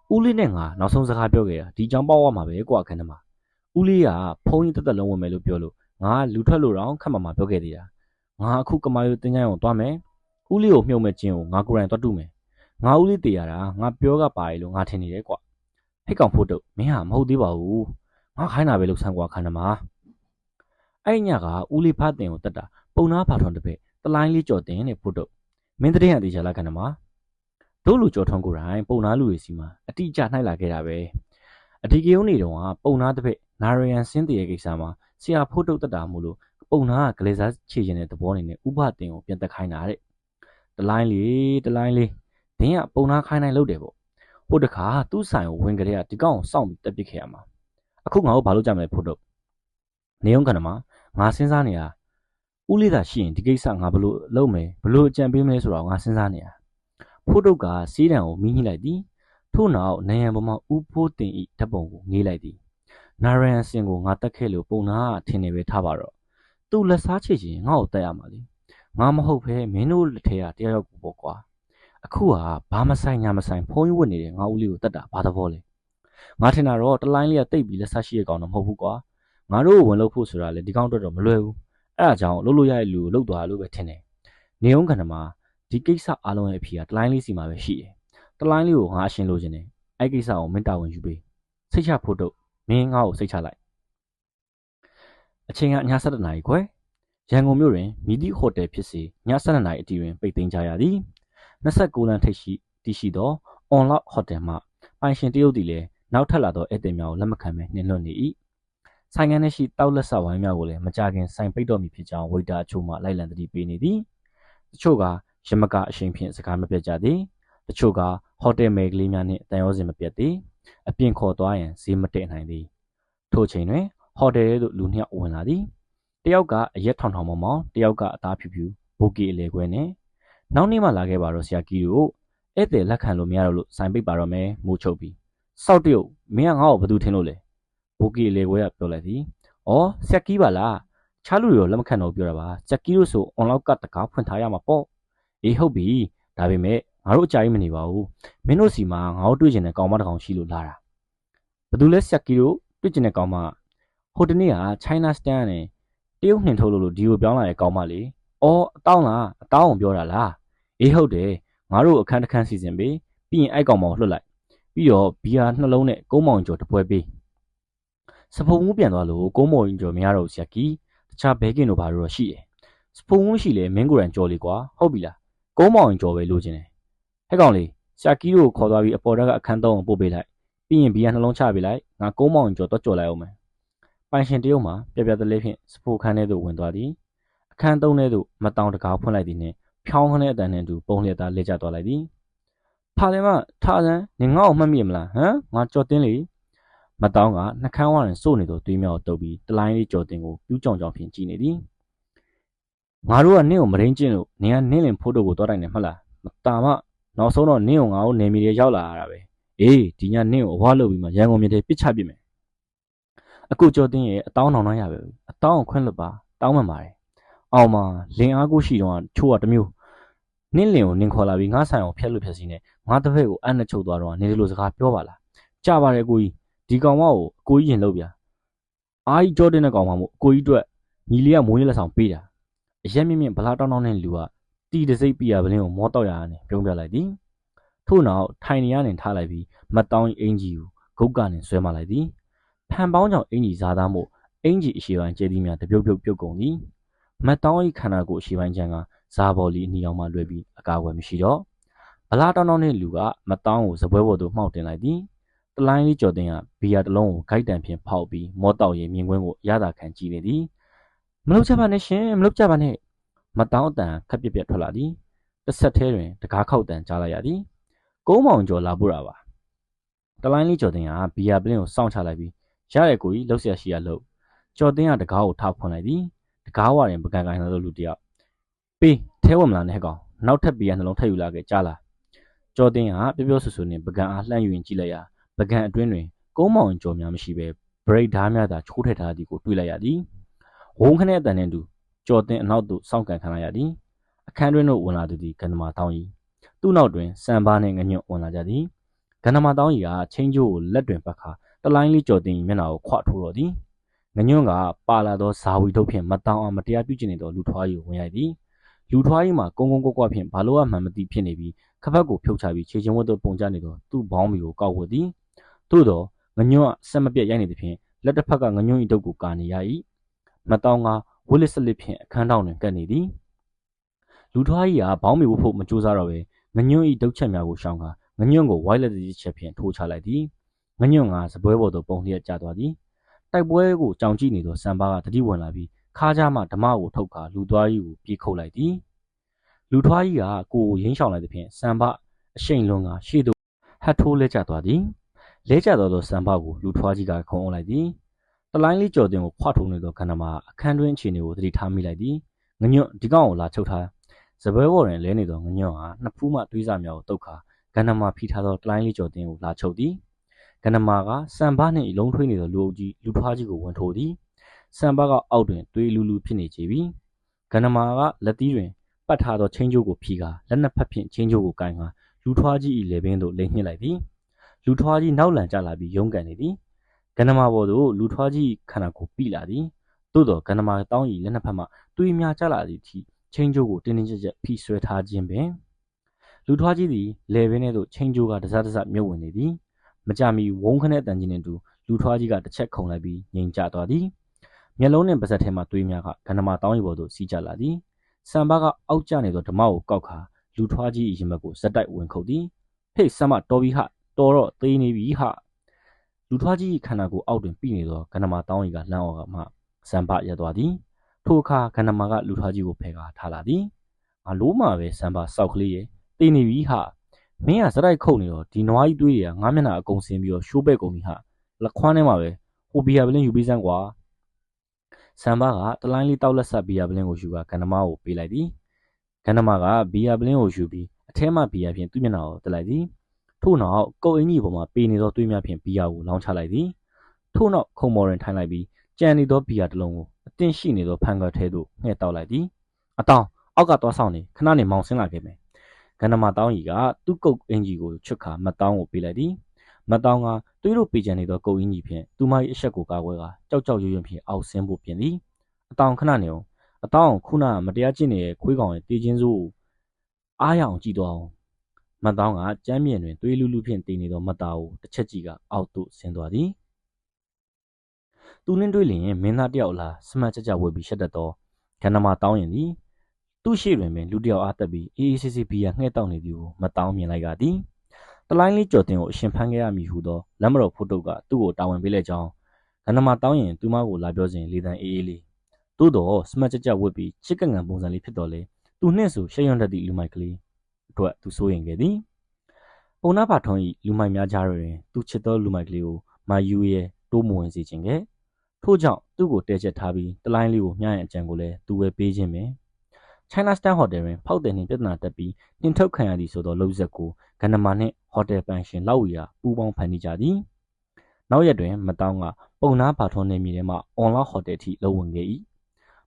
့ဦးလေးနဲ့ငါနောက်ဆုံးစကားပြောခဲ့တာဒီကြောင်ပေါက်ရမှာပဲကွာခဏမှာဦးလေးကဖုန်းကြီးတက်တက်လုံးဝင်မယ်လို့ပြောလို့ငါလူထွက်လို့တော့ခက်မှမှာပြောခဲ့သေးတာငါအခုကမာရုတ်တင်းချိုင်းကိုသွားမယ်ဦးလေးကိုမြုံမဲ့ခြင်းကိုငါကိုယ်တိုင်သွားတူမယ်ငါဦးလေးတည်ရတာငါပြောကပါလေလို့ငါထင်နေတယ်ကွာဟိတ်ကောင်ဖို့တော့မင်းဟာမဟုတ်သေးပါဘူးငါခိုင်းတာပဲလို့ဆန်းကွာခဏမှာအဲ့ညကဦးလေးဖားတင်ကိုတက်တာပုံနာဖာထွန်းတပည့်တလိုင်းလေးကြော်တင်နဲ့ဖို့တော့မင်းတဲ့ရသေးချလာခဏမှာတို့လူကြော်ထွန်းကိုယ်တိုင်ပုံနာလူတွေစီမှာအတိအကျနှိုက်လာခဲ့တာပဲအဒီကိယုံနေတော့ကပုံနာတပည့်နာရီယန်စင်းတည်ရဲ့ကိစ္စမှာဆရာဖို့တော့တက်တာမို့လို့ပုံနာကကလေးစားခြေကျင်တဲ့သဘောနေနဲ့ဥပတင်ကိုပြန်တက်ခိုင်းတာတဲ့တလိုင်းလေးဒင်းကပုံနာခိုင်းနိုင်လို့တယ်ပေါ့ဟိုတခါသူ့ဆိုင်ကိုဝင်ကြတဲ့ဒီကောင်ကိုစောင့်ပြီးတက်ပစ်ခဲ့ရမှာအခုငါတို့ဘာလို့ကြမလဲဖို့တော့နေုံခဏမှာငါစဉ်းစားနေတာဦးလေးသာရှိရင်ဒီကိစ္စငါဘလို့လုပ်မယ်ဘလို့အကြံပေးမလဲဆိုတော့ငါစဉ်းစားနေတာဖိုးတုတ်ကစီးတံကိုမီးညှိလိုက်သည်ထို့နောက်နယံပေါ်မှာဦးဖိုးတင်ဤဓာတ်ပုံကိုငေးလိုက်သည်နာရန်စင်ကိုငါတက်ခဲ့လို့ပုံနာကထင်နေပဲထားပါတော့သူ့လက်စားချေချင်ငါ့ကိုတက်ရမှာလေငါမဟုတ်ဖဲမင်းတို့လက်ထဲကတယောက်ကိုပေါ့ကွာအခုကဘာမဆိုင်ညာမဆိုင်ဖုံးရွက်နေတဲ့ငါဦးလေးကိုတက်တာဘာသဘောလဲငါထင်တာတော့တလိုင်းလေးကတိတ်ပြီးလက်စားရှိရကောင်တော့မဟုတ်ဘူးကွာငါတို့ကိုဝင်လို့ဖို့ဆိုတာလေဒီကောင်တော့မလွယ်ဘူးအဲ့ဒါကြောင့်လှုပ်လို့ရတဲ့လူကိုလှုပ်သွားလို့ပဲထင်တယ်နေုံခဏမှာဒီကိစ္စအားလုံးရဲ့အဖြေကတလိုင်းလေးစီမှာပဲရှိတယ်တလိုင်းလေးကိုငါအရှင်းလို့ခြင်းတယ်အဲ့ကိစ္စကိုမင်းတာဝန်ယူပေးစိတ်ချဖို့တော့မင်းငါ့ကိုစိတ်ချလိုက်အချိန်ကည7:00 နာရီခွဲရန်ကုန်မြို့တွင်မီဒီဟိုတယ်ဖြစ်စေည7:00 နာရီအတီတွင်ပိတ်သိမ်းကြရသည်29လမ်းထိပ်ရှိတည်ရှိသောအွန်လောက်ဟိုတယ်မှပိုင်ရှင်တရုတ်သည်လည်းနောက်ထပ်လာသောဧည့်သည်များကိုလက်မခံဘဲနှင်လွှတ်နေ၏ဆိုင်ငန်းထဲရှိတောက်လက်ဆဝိုင်းများကိုလည်းမကြခင်ဆိုင်ပိတ်တော်မူဖြစ်ကြောင်းဝိတာအချို့မှလိုက်လံသတိပေးနေသည်တချို့ကရမကအရှိန်ဖြင့်စကားမပြတ်ကြသည်တချို့ကဟိုတယ်မဲကလေးများနှင့်တန်ရောစင်မပြတ်သည်အပြင်ခေါ်သွားရန်ဈေးမတည့်နိုင်သည်ထို့ချိန်တွင်ဟိုတယ်သို့လူနှစ်ယောက်ဝင်လာသည်တယောက်ကအရက်ထောင်ထောင်မောင်မောင်တယောက်ကအသားဖြူဖြူဘိုကီအလေခွဲနဲ့နောက်နေ့မှလာခဲ့ပါတော့ဆရာကြီးတို့ဧည့်သည်လက်ခံလို့မရတော့လို့ဆိုင်ပိတ်ပါတော့မယ်မိုးချုပ်ပြီးစောက်တရုတ်မင်းကငါ့ကိုဘယ်သူထင်လို့လဲဘိုကီအလေခွဲကပြောလိုက်သည်ဩဆရာကြီးပါလားချားလူတွေလက်မခံတော့ပြောတာပါဆရာကြီးတို့ဆိုအွန်လောက်ကတကားဖွင့်ထားရမှာပေါ့အေးဟုတ်ပြီဒါပေမဲ့ငါတို့အကြိုက်မနေပါဘူးမင်းတို့စီမှာငါတို့တွေ့ကျင်တဲ့ကောင်မတစ်ကောင်ရှိလို့လာတာဘယ်သူလဲဆရာကြီးတို့တွေ့ကျင်တဲ့ကောင်မဟိုတနေ့က China Stand နဲ့တရုတ်နှင်ထုတ်လို့ဒီကိုပြောင်းလာတဲ့ကောင်မလေးအော်အတောင်းလားအတောင်းအောင်ပြောတာလားအေးဟုတ်တယ်ငါတို့အခန်းတစ်ခန်းစီစဉ်ပေးပြီးရင်အဲ့ကောင်မောင်လွှတ်လိုက်ပြီးတော့ဘီယာနှလုံးနဲ့ကုန်းမောင်ကျော်တပွဲပေးစဖုံမှုပြန်သွားလို့ကုန်းမောင်ကျော်မရတော့ဘူးဆရာကြီးတခြားဘဲကင်တို့ဘာလို့ရှိတယ်စဖုံမှုရှိလေမင်းကိုယ်တိုင်ကြော်လေကွာဟုတ်ပြီလားကုန်းမောင်ကျော်ပဲလိုချင်တယ်ဟဲ့ကောင်လေးဆရာကြီးတို့ခေါ်သွားပြီးအပေါ်တက်အခန်းသုံးကိုပို့ပေးလိုက်ပြီးရင်ဘီယာနှလုံးချပေးလိုက်ငါကုန်းမောင်ကျော်တော့ကြော်လိုက်အောင်မယ်ပိုင်ရှင်တရုတ်မှာပြပြတလေးဖြင့်စဖိုခန်းထဲသို့ဝင်သွားသည်အခန်းသုံးထဲသို့မတောင်တကားဖွင့်လိုက်သည်နှင့်ဖြောင်းခနဲ့အတန်နှင့်တူပုံလျက်သားလဲကျသွားလိုက်သည်ဖာလင်မထားစမ်းနေငါ့ကိုမှတ်မိမလားဟမ်ငါကြော်တင်းလေမတောင်းကနှကန်းဝါရင်စိုးနေသောသွေးမြောက်တုပ်ပြီးတလိုင်းလေးကြော်တင်ကိုပြူးကြောင်ကြောင်ဖြင့်ကြည့်နေသည်ငါတို့ကနင့်ကိုမရင်းကျင်းလို့နင်ကနင့်လင်ဖိုးတို့ကိုတောတိုင်းနေမှလားမတာမနောက်ဆုံးတော့နင့်ကိုငါ့ကိုနေမီတွေရောက်လာရတာပဲအေးဒီညနင့်ကိုအဝါလုပ်ပြီးမှရန်ကုန်မြေထဲပစ်ချပစ်မယ်အခုကြော်တင်းရဲ့အတောင်းနောင်နှမ်းရပဲအတောင်းကိုခွင့်လွတ်ပါတောင်းမှန်ပါတယ်အောင်မလင်အားကိုရှိတော့ချိုးကတမျိုးနင့်လင်ကိုနင်ခေါ်လာပြီးငါဆိုင်ကိုဖျက်လို့ဖျက်စီနေငါတစ်ဖက်ကိုအနှချုပ်သွားတော့နေဒီလိုစကားပြောပါလားကြပါတယ်ကိုကြီးဒီကောင်မကိုအကိုကြီးရင်လုပ်ပြအားကြီးကြောတင်းတဲ့ကောင်မမို့အကိုကြီးအတွက်ညီလေးကမိုးရလက်ဆောင်ပေးတာအရက်မြင့်မြင့်ဗလာတောင်းတောင်းတဲ့လူကတ တီတစိတ်ပြရပလင်းကိုမောတော့ရနဲ့ပြုံးပြလိုက်သည်ထို့နောက်ထိုင်နေရနဲ့ထားလိုက်ပြီးမတ်တောင်းအင်ကြီးကိုဂုတ်ကနေဆွဲမလိုက်သည်ဖန်ပေါင်းကြောင့်အင်ကြီးစားသားမို့အင်ကြီးအရှိပိုင်းကျဲသည်များတပြုတ်ပြုတ်ကုန်သည်မတ်တောင်း၏ခန္ဓာကိုယ်အရှိပိုင်းချမ်းကဇာဘော်လီအနီအောင်မှလွယ်ပြီးအကာအကွယ်မရှိတော့ဗလာတောင်းတောင်းတဲ့လူကမတ်တောင်းကိုစပွဲပေါ်သို့မှောက်တင်လိုက်သည်တလိုင်းလေးကြော်တင်ကဘီယာတစ်လုံးကိုဂိုက်တံဖြင့်ဖောက်ပြီးမောတောက်ရဲ့မြင်ကွင်းကိုရတာခံကြည့်နေသည်မလုပ်ကြပါနဲ့ရှင်မလုပ်ကြပါနဲ့မတ်တောင်းအတန်ခက်ပြက်ပြက်ထွက်လာသည်တစ်ဆက်သေးတွင်တကားခောက်တန်ကြားလိုက်ရသည်ကုန်းမောင်ကျော်လာပို့တာပါတလိုင်းလေးကြော်တင်ကဘီယာပလင်းကိုစောင့်ချလိုက်ပြီးရတဲ့ကိုကြီးလှုပ်ရှားရှိရလှုပ်ကြော်တင်ကတကားကိုထားဖွင့်လိုက်သည်တကားဝရင်ပကံကိုင်းလာလို့လူတယောက်ပေးထဲဝမလာနဲ့ကောင်နောက်ထပ်ဘီယာနှလုံးထပ်ယူလာခဲ့ကြားလားကြော်တင်ကပြောဆူဆူနဲ့ပကံအားလှမ်းယူရင်ကြည့်လိုက်ရပကံအတွင်းတွင်ကုန်းမောင်ကျော်များမရှိပဲဘရိတ်ဓားများသာချိုးထည့်ထားသည်ကိုတွေ့လိုက်ရသည်ဝုန်းခနဲ့အတန်နဲ့တူကြော်တင်အနောက်သို့စောင့်ကန်ခံလိုက်ရသည်အခန်းတွင်သို့ဝင်လာသူသည်ကန္နမာတောင်း၏သူ့နောက်တွင်စံပါးနှင့်ငညွန့်ဝင်လာကြသည်ကန္နမာတောင်း၏ကချင်းကျိုးကိုလက်တွင်ပတ်ခါတလိုင်းလေးကြော်တင်၏မျက်နှာကိုခွထိုးတော်သည်ငညွန့်ကပါလာသောဇာဝီထုတ်ဖြင့်မတောင်းအောင်မတရားပြုကျင့်နေသောလူထွား၏ကိုဝင်ရိုက်သည်လူထွား၏မှာကုန်းကွက်ဖြင့်ဘာလို့မှမသိဖြစ်နေပြီးခပတ်ကိုဖြုတ်ချပြီးခြေချင်းဝတ်သို့ပုံကျနေသောသူ့ဘောင်းမီကိုကောက်ဝတ်သည်သို့သောငညွန့်ကဆက်မပြတ်ရိုက်နေသဖြင့်လက်တစ်ဖက်ကငညွန့်၏တုပ်ကိုကာနေရ၏မတောင်းကဝစ်လစ်စလစ်ဖြင့်အခန်းတောင်တွင်ကပ်နေသည်လူထွားကြီးကဘောင်းမီဝတ်ဖို့မကြိုးစားတော့ပဲငညွန့်၏ဒုတ်ချက်များကိုရှောင်ကာငညွန့်ကိုဝိုက်လက်တစ်ချက်ဖြင့်ထိုးချလိုက်သည်ငညွန့်ကစပွဲပေါ်သို့ပုံလျက်ကျသွားသည်တိုက်ပွဲကိုကြောင်ကြည့်နေသောစံပါကတတိဝင်လာပြီးခါးကြားမှဓမ္မကိုထုတ်ကာလူသွားကြီးကိုပြေးခုတ်လိုက်သည်လူထွားကြီးကကိုကိုရင်းရှောင်လိုက်သဖြင့်စံပါအရှိန်လွန်ကရှေ့သို့ဟတ်ထိုးလဲကျသွားသည်လဲကျသွားသောစံပါကိုလူထွားကြီးကခုံအုပ်လိုက်သည်တလိုင်းလေးကြော်တင်ကိုခွထိုးနေသောကန္နမာအခန်းတွင်းအခြေအနေကိုသတိထားမိလိုက်သည်ငညွန့်ဒီကောင်ကိုလာချုပ်ထားစပွဲပေါ်တွင်လဲနေသောငညွန့်ဟာနှစ်ဖူးမှသွေးစာများကိုတုတ်ခါကန္နမာဖိထားသောတလိုင်းလေးကြော်တင်ကိုလာချုပ်သည်ကန္နမာကစံပါနှင့်လုံးထွေးနေသောလူအုပ်ကြီးလူထွားကြီးကိုဝန်ထိုးသည်စံပါကအောက်တွင်သွေးလူလူဖြစ်နေကြပြီကန္နမာကလက်သီးတွင်ပတ်ထားသောချင်းကျိုးကိုဖြီးကာလက်နှစ်ဖက်ဖြင့်ချင်းကျိုးကိုကိုင်ကာလူထွားကြီး၏လေပင်သို့လိမ်ညှစ်လိုက်သည်လူထွားကြီးနောက်လန်ကျလာပြီးရုန်းကန်နေသည်ကန္နမာပေါ်သို့လူထွားကြီးခန္ဓာကိုပိလာသည်သို့သောကန္နမာတောင်း၏လက်နှစ်ဖက်မှသွေးများကျလာသည့်အထိချင်းကျိုးကိုတင်းတင်းကြပ်ကြပ်ဖိဆွဲထားခြင်းပင်လူထွားကြီးသည်လေပင်ထဲသို့ချင်းကျိုးကတစတစမြုပ်ဝင်နေသည်မကြမီဝုန်းခနဲ့တန်ကြီးနှင့်တူလူထွားကြီးကတစ်ချက်ခုန်လိုက်ပြီးငြိမ်ကျသွားသည်မျက်လုံးနှင့်ပါးစပ်ထဲမှသွေးများကကန္နမာတောင်း၏ပေါ်သို့စီးကျလာသည်စံပါကအောက်ကျနေသောဓမ္မကိုကောက်ခါလူထွားကြီး၏ရင်ဘတ်ကိုဇက်တိုက်ဝင်ခုတ်သည်ဟေ့ဆံမတော်ပြီဟတော်တော့သေးနေပြီဟလူထွားကြီး၏ခန္ဓာကိုယ်အောက်တွင်ပြိနေသောကန္နမာတောင်း၏ကလှမ်းအော်ကမှစံပါရပ်သွားသည်ထိုအခါကန္နမာကလူထွားကြီးကိုဖယ်ကာထားလာသည်ငါလိုမှပဲစံပါစောက်ကလေးရဲ့သေးနေပြီမင်းကဇက်တိုက်ခုတ်နေတော့ဒီနွားကြီးသွေးတွေကငါမျက်နှာအကုန်ဆင်းပြီးတော့ရှိုးပဲ့ကုန်ပြီလက်ခွမ်းထဲမှာပဲဟိုဘီယာပလင်းယူပေးစမ်းကွာစံပါကတလိုင်းလေးတောက်လက်ဆက်ဘီယာပလင်းကိုယူကာကန္နမာကိုပေးလိုက်သည်ကန္နမာကဘီယာပလင်းကိုယူပြီးအထဲမှဘီယာဖြင့်သူ့မျက်နှာကိုတက်လိုက်သည်ထို့နောက်ကုတ်အင်းကြီးပေါ်မှာပေနေသောသွေးများဖြင့်ဘီယာကိုလောင်းချလိုက်သည်ထို့နောက်ခုံမော်တွင်ထိုင်လိုက်ပြီးကြံနေသောဘီယာတစ်လုံးကိုအတင်းရှိနေသောဖန်ကားထဲသို့ငှဲ့တောက်လိုက်သည်အတောင်အောက်ကသွားဆောင်နေခဏနေမောင်ဆင်းလာခဲ့မယ်ကန္နမာတောင်းကြီးကသူ့ကုတ်အင်းကြီးကိုချွတ်ခါမတ်တောင်းကိုပေးလိုက်သည်မတ်တောင်းကသွေးတို့ပေကြံနေသောကုတ်အင်းကြီးဖြင့်သူမ၏အဆက်ကိုကာကွယ်ကာကြောက်ကြောက်ရွံ့ရွံ့ဖြင့်အောက်ဆင်းဖို့ပြင်သည်အတောင်ခဏနေအောင်အတောင်ခုနကမတရားကျင့်နေတဲ့ခွေးကောင်ရဲ့တေးချင်းစိုးကိုအားရအောင်ကြည့်တော့အောင်မတ်တောင်းကကျမ်းမြေတွင်သွေးလူလူဖြင့်တည်နေသောမတ်သားကိုတစ်ချက်ကြည့်ကအောက်သို့ဆင်းသွားသည်သူနှင့်တွေ့လျင်မင်းသားတယောက်လားစမတ်ကြကြဝေပြီးရှက်တတ်သောကန္နမာတောင်းရင်သည်သူ့ရှိတွင်ပင်လူတယောက်အားတက်ပြီးအေးအေးဆေးဆေးဘီယာငှဲ့တောက်နေသည်ကိုမတောင်းမြင်လိုက်ရသည်တလိုင်းလေးကြော်တင်ကိုအရှင်ဖမ်းခဲ့ရမည်ဟုသောလက်မတော်ဖို့တုတ်ကသူ့ကိုတာဝန်ပေးလိုက်ကြောင်းကန္နမာတောင်းရင်သူမကိုလာပြောစဉ်လေတံအေးအေးလေးသို့တော့စမတ်ကြကြဝတ်ပြီးချစ်ကငန်ပုံစံလေးဖြစ်တော်လေသူနှင့်ဆိုရှက်ရွံ့တတ်သည့်လူမိုက်ကလေးအတွက်သူစိုးရင်ခဲ့သည်ပုံနာပါထုံး၏လူမိုက်များကြားတွင်သူချစ်သောလူမိုက်ကလေးကိုမာယူရဲ့တိုးမဝင်စေခြင်းကထို့ကြောင့်သူ့ကိုတဲချက်ထားပြီးတလိုင်းလေးကိုမျှရန်အကြံကိုလည်းသူပဲပေးခြင်းပင် China Star Hotel တွင်ဖောက်တယ်နှင့်ပြဿနာတက်ပြီးနှင်ထုတ်ခံရသည်ဆိုသောလုပ်ဇက်ကိုကန္နမာနှင့်ဟိုတယ်ပန်ရှင်လောက်ဝီယာပူးပေါင်းဖန်တီးကြသည်နောက်ရက်တွင်မတောင်းကပုံနာပါထုံးနေမြေထဲမှအွန်လောက်ဟိုတယ်ထိလှုပ်ဝင်ခဲ့၏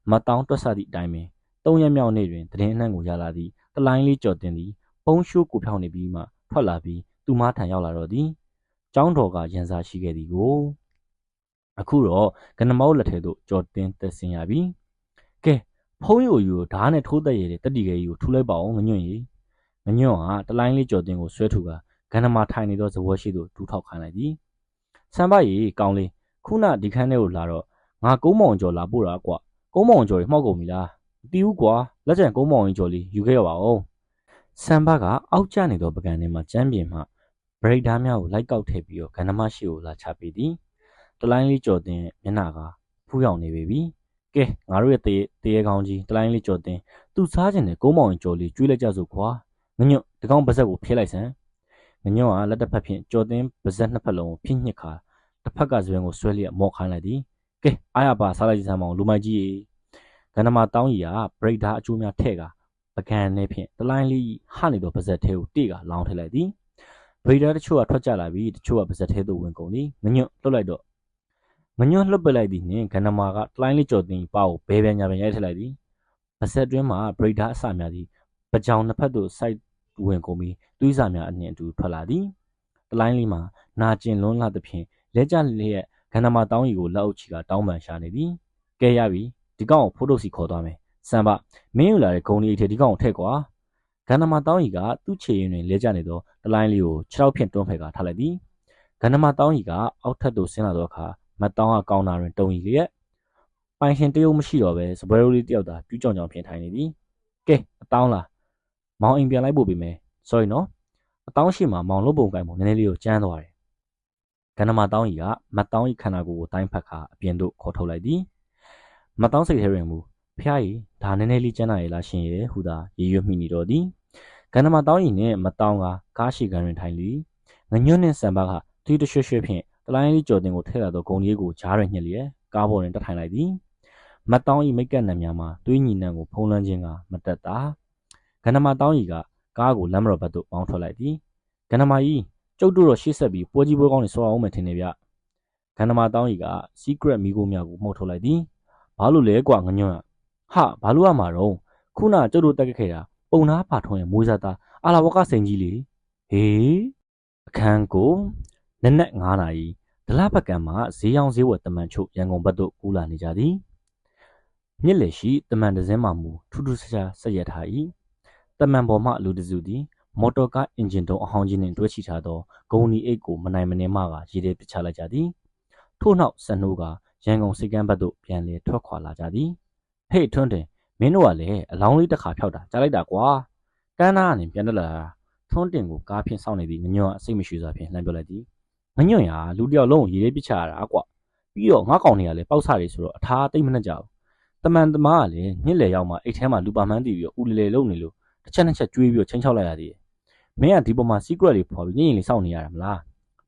မတောင်းတွက်ဆသည့်အတိုင်းပင်၃ရက်မြောက်နေ့တွင်သတင်းအနှံ့ကိုရလာသည့်တလိုင်းလေးကြော်တင်သည်ပုံရှိုးကိုဖြောင်းနေပြီးမှထွက်လာပြီးသူမထံရောက်လာတော့သည်ကျောင်းတော်ကရန်စာရှိခဲ့သည်ကိုအခုတော့ကနမောက်လက်ထဲသို့ကြော်တင်သက်ဆင်းရပြီကဲ ဖုံးယိုယူဓာတ်နဲ့ထိုးသက်ရည်တက်တီကလေးကိုထူလိုက်ပါအောင်ငညွန့်ရီငညွန့်ဟာတလိုင်းလေးကြော်တင်ကိုဆွဲထူကဂန္ဓမာထိုင်နေသောဇဝတ်ရှိသို့ဒူးထောက်ခိုင်းလိုက်သည်ဆမ်ဘရီကောင်းလေးခုနဒီခန်းထဲကိုလာတော့ငါကုန်းမောင်ကျော်လာပို့တာကွာကုန်းမောင်ကျော်ကြီးမှောက်ကုန်ပြီလားမသိဘူးကွာလက်ကျန်ကုန်းမောင်ကြီးကျော်လေးယူခဲ့ရပါဦးဆမ်ဘကအောက်ကျနေသောပကံထဲမှာကျမ်းပြင်မှဗရိတ်ဓားများကိုလိုက်ကောက်ထည့်ပြီးတော့ဂန္ဓမရှိကိုလာချပေးသည်တလိုင်းလေးကြော်တင်မျက်နှာကဖူးရောက်နေပြီကဲငါတို့ရဲ့တရေကောင်းကြီးတလိုင်းလေးကြော်တင်သူ့စားခြင်းနဲ့ကုန်းမောင်ကျော်လေးကျွေးလိုက်ကြစို့ခွာငညွန့်တကောင်ပါဇက်ကိုဖျက်လိုက်စမ်းငညွန့်ကလက်တစ်ဖက်ဖြင့်ကြော်တင်ပါဇက်နှစ်ဖက်လုံးကိုဖြင့်ညှစ်ခါတစ်ဖက်ကစပင်ကိုဆွဲလျက်မော့ခိုင်းလိုက်သည်ကဲအားရပါစားလိုက်စမ်းမအောင်လူမိုက်ကြီးရေဂန္ဓမာတောင်းကြီးကဗရိတ်ဓားအကျိုးများထဲ့ကပကံနဲ့ဖြင့်တလိုင်းလေးဟနေသောပါဇက်ထဲကိုတိကလောင်းထည့်လိုက်သည်ဗရိတ်ဓားတချို့ကထွက်ကြလာပြီးတချို့ကပါဇက်ထဲသို့ဝင်ကုန်သည်ငညွန့်လွတ်လိုက်တော့ငညွန့်လှုပ်ပလိုက်သည်နှင့်ဂန္ဓမာကတလိုင်းလေးကြော်တင်ပါကိုဘဲပြန်ညာပြန်ရိုက်ထည့်လိုက်သည်ပါဇက်တွင်းမှာဗရိတ်ဓားအစများသည်ပကြောင်နှစ်ဖက်သို့စိုက်ဝင်ကုန်ပြီးသွေးစာများအနှင့်အတူထွက်လာသည်တလိုင်းလေးမှာနာကျင်လွန်းလာသဖြင့်လဲကျလျက်ဂန္ဓမာတောင်းကြီးကိုလက်အုပ်ချီကတောင်းပန်ရှာနေသည်ကဲရပြီဒီကောင်ကိုဖိုးထုတ်စီခေါ်သွားမယ်စံပါမင်းယူလာတဲ့ဂုံလေးအထက်ဒီကောင်ကိုထည့်ကွာဂန္ဓမာတောင်းကြီးကသူ့ခြေရင်းတွင်လဲကျနေသောတလိုင်းလေးကိုခြေထောက်ဖြင့်တွန်းဖယ်ကထားလိုက်သည်ဂန္ဓမာတောင်းကြီးကအောက်ထပ်သို့ဆင်းလာသောအခါမတ်တောင်းကကောင်းတာတွင်တုံရီလျက်ပိုင်ရှင်တရုပ်မရှိတော့ပဲစပွဲရိုးလေးတယောက်သာပြူးကြောင်ကြောင်ဖြင့်ထိုင်နေသည်ကဲအတောင်းလားမောင်အိမ်ပြန်လိုက်ပို့ပေးမယ် sorry နော်အတောင်းရှိမှာမောင်လုပ်ပုံကိုင်ပုံနည်းနည်းလေးကိုကျန်းသွားတယ်ဂန္ဓမာတောင်းကြီးကမတ်တောင်းကြီးခန္ဓာကိုယ်ကိုတိုင်းဖက်ခါအပြင်သို့ခေါ်ထုတ်လိုက်သည်မတ်တောင်းစိတ်ထဲတွင်မူဖျားကြီးဒါနည်းနည်းလေးကျန်းလာရဲ့လားရှင်ရဲ့ဟူသာရေရွတ်မိနေတော့သည်ဂန္ဓမာတောင်းကြီးနှင့်မတ်တောင်းကကားရှိကန်တွင်ထိုင်လီငညွန့်နှင့်စံပါကတီးတရွှဲ့ရွှဲ့ဖြင့်တလိုင်းလေးကြော်တင်ကိုထည့်လာသောဂုံလေးကိုဂျားတွင်ညှစ်လျက်ကားပေါ်တွင်တက်ထိုင်လိုက်သည်မတ်တောင်း၏မိတ်ကပ်နံများမှာသွေးညီနှံကိုဖုံးလွှမ်းခြင်းကမတက်တာဂန္ဓမာတောင်းကြီးကကားကိုလမ်းမတော်ဘက်သို့ပေါင်းထွက်လိုက်သည်ဂန္ဓမာကြီးကျုပ်တို့တော့ရှေ့ဆက်ပြီးပွဲကြီးပွဲကောင်းတွေဆောအောင်မယ်ထင်တယ်ဗျဂန္ဓမာတောင်းကြီးက secret မိခိုးများကိုမှုတ်ထုတ်လိုက်သည်ဘာလို့လဲကွာငညွန့်ဟာဘာလို့ရမှာတော့ခုနကျုပ်တို့တက်ခဲ့တာပုံနာပါထုံးရဲ့မွေးစားသားအာလာဝကစိန်ကြီးလေဟေးအခန်းကိုနက်နက်9 နာရီဒလပကံမှာဈေးရောင်းဈေးဝယ်တမန်ချုပ်ရန်ကုန်ဘက်သို့ကူးလာနေကြသည်မြစ်လေရှိတမန်တစင်းမှမူထူးထူးဆဆဆက်ရထား၏တမန်ပေါ်မှလူတစုသည်မော်တော်ကားအင်ဂျင်တုံးအဟောင်းကြီးနှင့်တွဲချီထားသောဂုံနီအိတ်ကိုမနိုင်မနှင်းမှကရေထဲပစ်ချလိုက်ကြသည်ထို့နောက်ဆန်နှိုးကရန်ကုန်စိတ်ကမ်းဘက်သို့ပြန်လည်ထွက်ခွာလာကြသည်ဟေ့ထွန်းတင်မင်းတို့ကလည်းအလောင်းလေးတစ်ခါဖျောက်တာကြားလိုက်တာကွာကန်းသားကနေပြန်တက်လာတာထွန်းတင်ကိုကားဖြင့်စောင့်နေသည်ငညွန့်အစိတ်မရှိစွာဖြင့်လှမ်းပြောလိုက်သည်ငညွန့်ရာလူတယောက်လုံးကိုရေထဲပစ်ချရတာကွာပြီးတော့ငါးကောင်တွေကလည်းပေါက်ဆတွေဆိုတော့အထားသိမ့်မနှက်ကြဘူးတမန်သမားကလည်းညစ်လေရောက်မှအိတ်ထဲမှာလူပါမှန်းတည်ပြီးတော့ဦးလေလုံနေလို့တစ်ချက်နှစ်ချက်ကျွေးပြီးတော့ချင်းချောက်လိုက်ရသေးတယ်မင်းကဒီပေါ်မှာ secret လေးဖွာပြီးညင်ရင်လေးစောင့်နေရတာမလား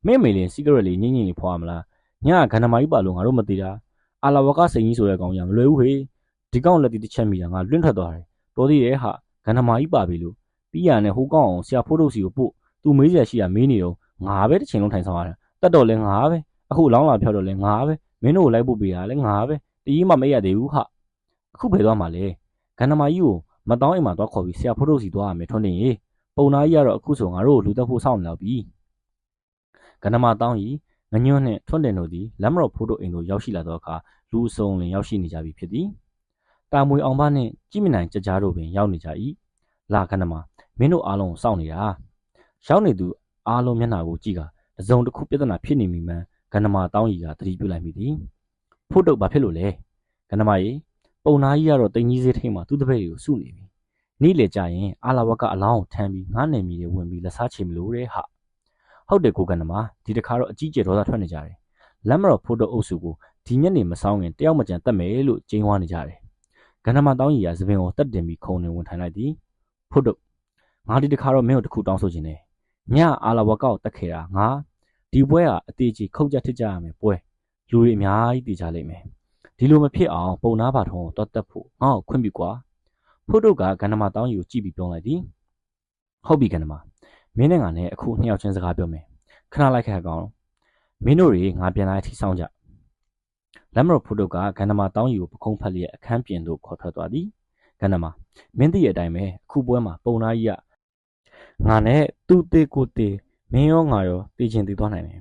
မင်းမေလေး secret လေးညင်လေးဖွာရမလားညကဂန္ဓမာကြီးပါလို့ငါတို့မသေးတာအာလာဝကစိန်ကြီးဆိုတဲ့ကောင်ကြီးကမလွယ်ဘူးဟေ့ဒီကောင်လက်တီတစ်ချက်မိတာငါလွင့်ထွက်သွားတယ်တော်သေးရဲ့ဟာဂန္ဓမာကြီးပါပြီလို့ပြီးရနဲ့ဟိုကောင်အောင်ဆရာဖိုးထုတ်စီကိုပို့သူမေးစရာရှိတာမေးနေတော့ငါပဲတစ်ချိန်လုံးထိုင်ဆောင်ရတာတက်တော့လဲငါပဲအခုလောင်းလာဖြောက်တော့လဲငါပဲမင်းတို့ကိုလိုက်ပို့ပေးတာလဲငါပဲတကြီးမှမရသေးဘူးဟာအခုပဲသွားမှလဲဂန္ဓမာကြီးကိုမတောင်းအိမ်မှာသွားခေါ်ပြီးဆရာဖိုးထုတ်စီသွားရမယ်ထွန်းတင်ရေပုံနာကြီးကတော့အခုဆိုငါတို့ကိုလူတက်ဖို့စောင့်နေတော့ပြီကန္ဓမာတောင်းကြီးငညွန့်နှင့်ထွန်းတင်တို့သည်လမ်းမတော်ဖိုးတို့အိမ်သို့ရောက်ရှိလာသောအခါလူအစုံလင်ရောက်ရှိနေကြပြီဖြစ်သည်တာမွေအောင်မနှင့်ကြည်မနိုင်ကြကြားတို့ပင်ရောက်နေကြ၏လာကန္ဓမာမင်းတို့အားလုံးကိုစောင့်နေတာရောက်နေသူအားလုံးမျက်နှာကိုကြည့်ကတစုံတစ်ခုပြဿနာဖြစ်နေမိမှန်းကန္ဓမာတောင်းကြီးကသတိပြုလိုက်မိသည်ဖိုးတို့ဘာဖြစ်လို့လဲကန္ဓမာကြီးပုံနာကြီးကတော့တိမ်ကြီးစေးထိန်မှာသူ့တပည့်တွေကိုစုနေပြီနေ့လေကြရင်အာလာဝကအလောင်းကိုထမ်းပြီးငားနယ်မြေတွေဝင်ပြီးလက်စားချေမလို့တဲ့ဟာဟုတ်တယ်ကိုကန္ဓမာဒီတခါတော့အကြီးကျယ်ဒေါသထွက်နေကြတယ်လမ်းမတော်ဖိုးတို့အုပ်စုကိုဒီညနေမဆောင်ခင်တယောက်မကြံတတ်မယ်လို့ကျင်းဝါနေကြတယ်ကန္ဓမာတောင်းကြီးကသပင်ကိုတက်တင်ပြီးခုံနေဝင်ထိုင်လိုက်သည်ဖိုးတို့ငါဒီတခါတော့မင်းတို့တခုတောင်းဆိုခြင်းနဲ့ညအာလာဝကောက်တက်ခဲ့တာငါဒီပွဲကအသေးကြီးခုတ်ကြထစ်ကြရမယ်ပွဲလူတွေအများကြီးတည်ကြလိမ့်မယ်ဒီလိုမဖြစ်အောင်ပုံနာပါထုံးကိုတော့တက်ဖို့ငါ့ကိုခွင့်ပြုကွာဖိုးတို့ကကန္ဓမာတောင်းကြီးကိုကြည့်ပြီးပြောလိုက်သည်ဟုတ်ပြီကန္ဓမာမင်းနဲ့ငါနဲ့အခုနှစ်ယောက်ချင်းစကားပြောမယ်ခဏလိုက်ခဲ့ကောင်မင်းတို့တွေငါပြန်လာထိဆောင်ကြလမ်းမတော်ဖိုးတို့ကကန္ဓမာတောင်းကြီးကိုပခုံးဖက်လျက်အခန်းပြင်သို့ခေါ်ထွက်သွားသည်ကန္ဓမာမင်းသိရဲ့အတိုင်းပဲအခုပွဲမှာပုံနာကြီးကငါနဲ့သူ့သေးကိုသေးမင်းရောငါရောတည်ချင်းတည်သွားနိုင်တယ်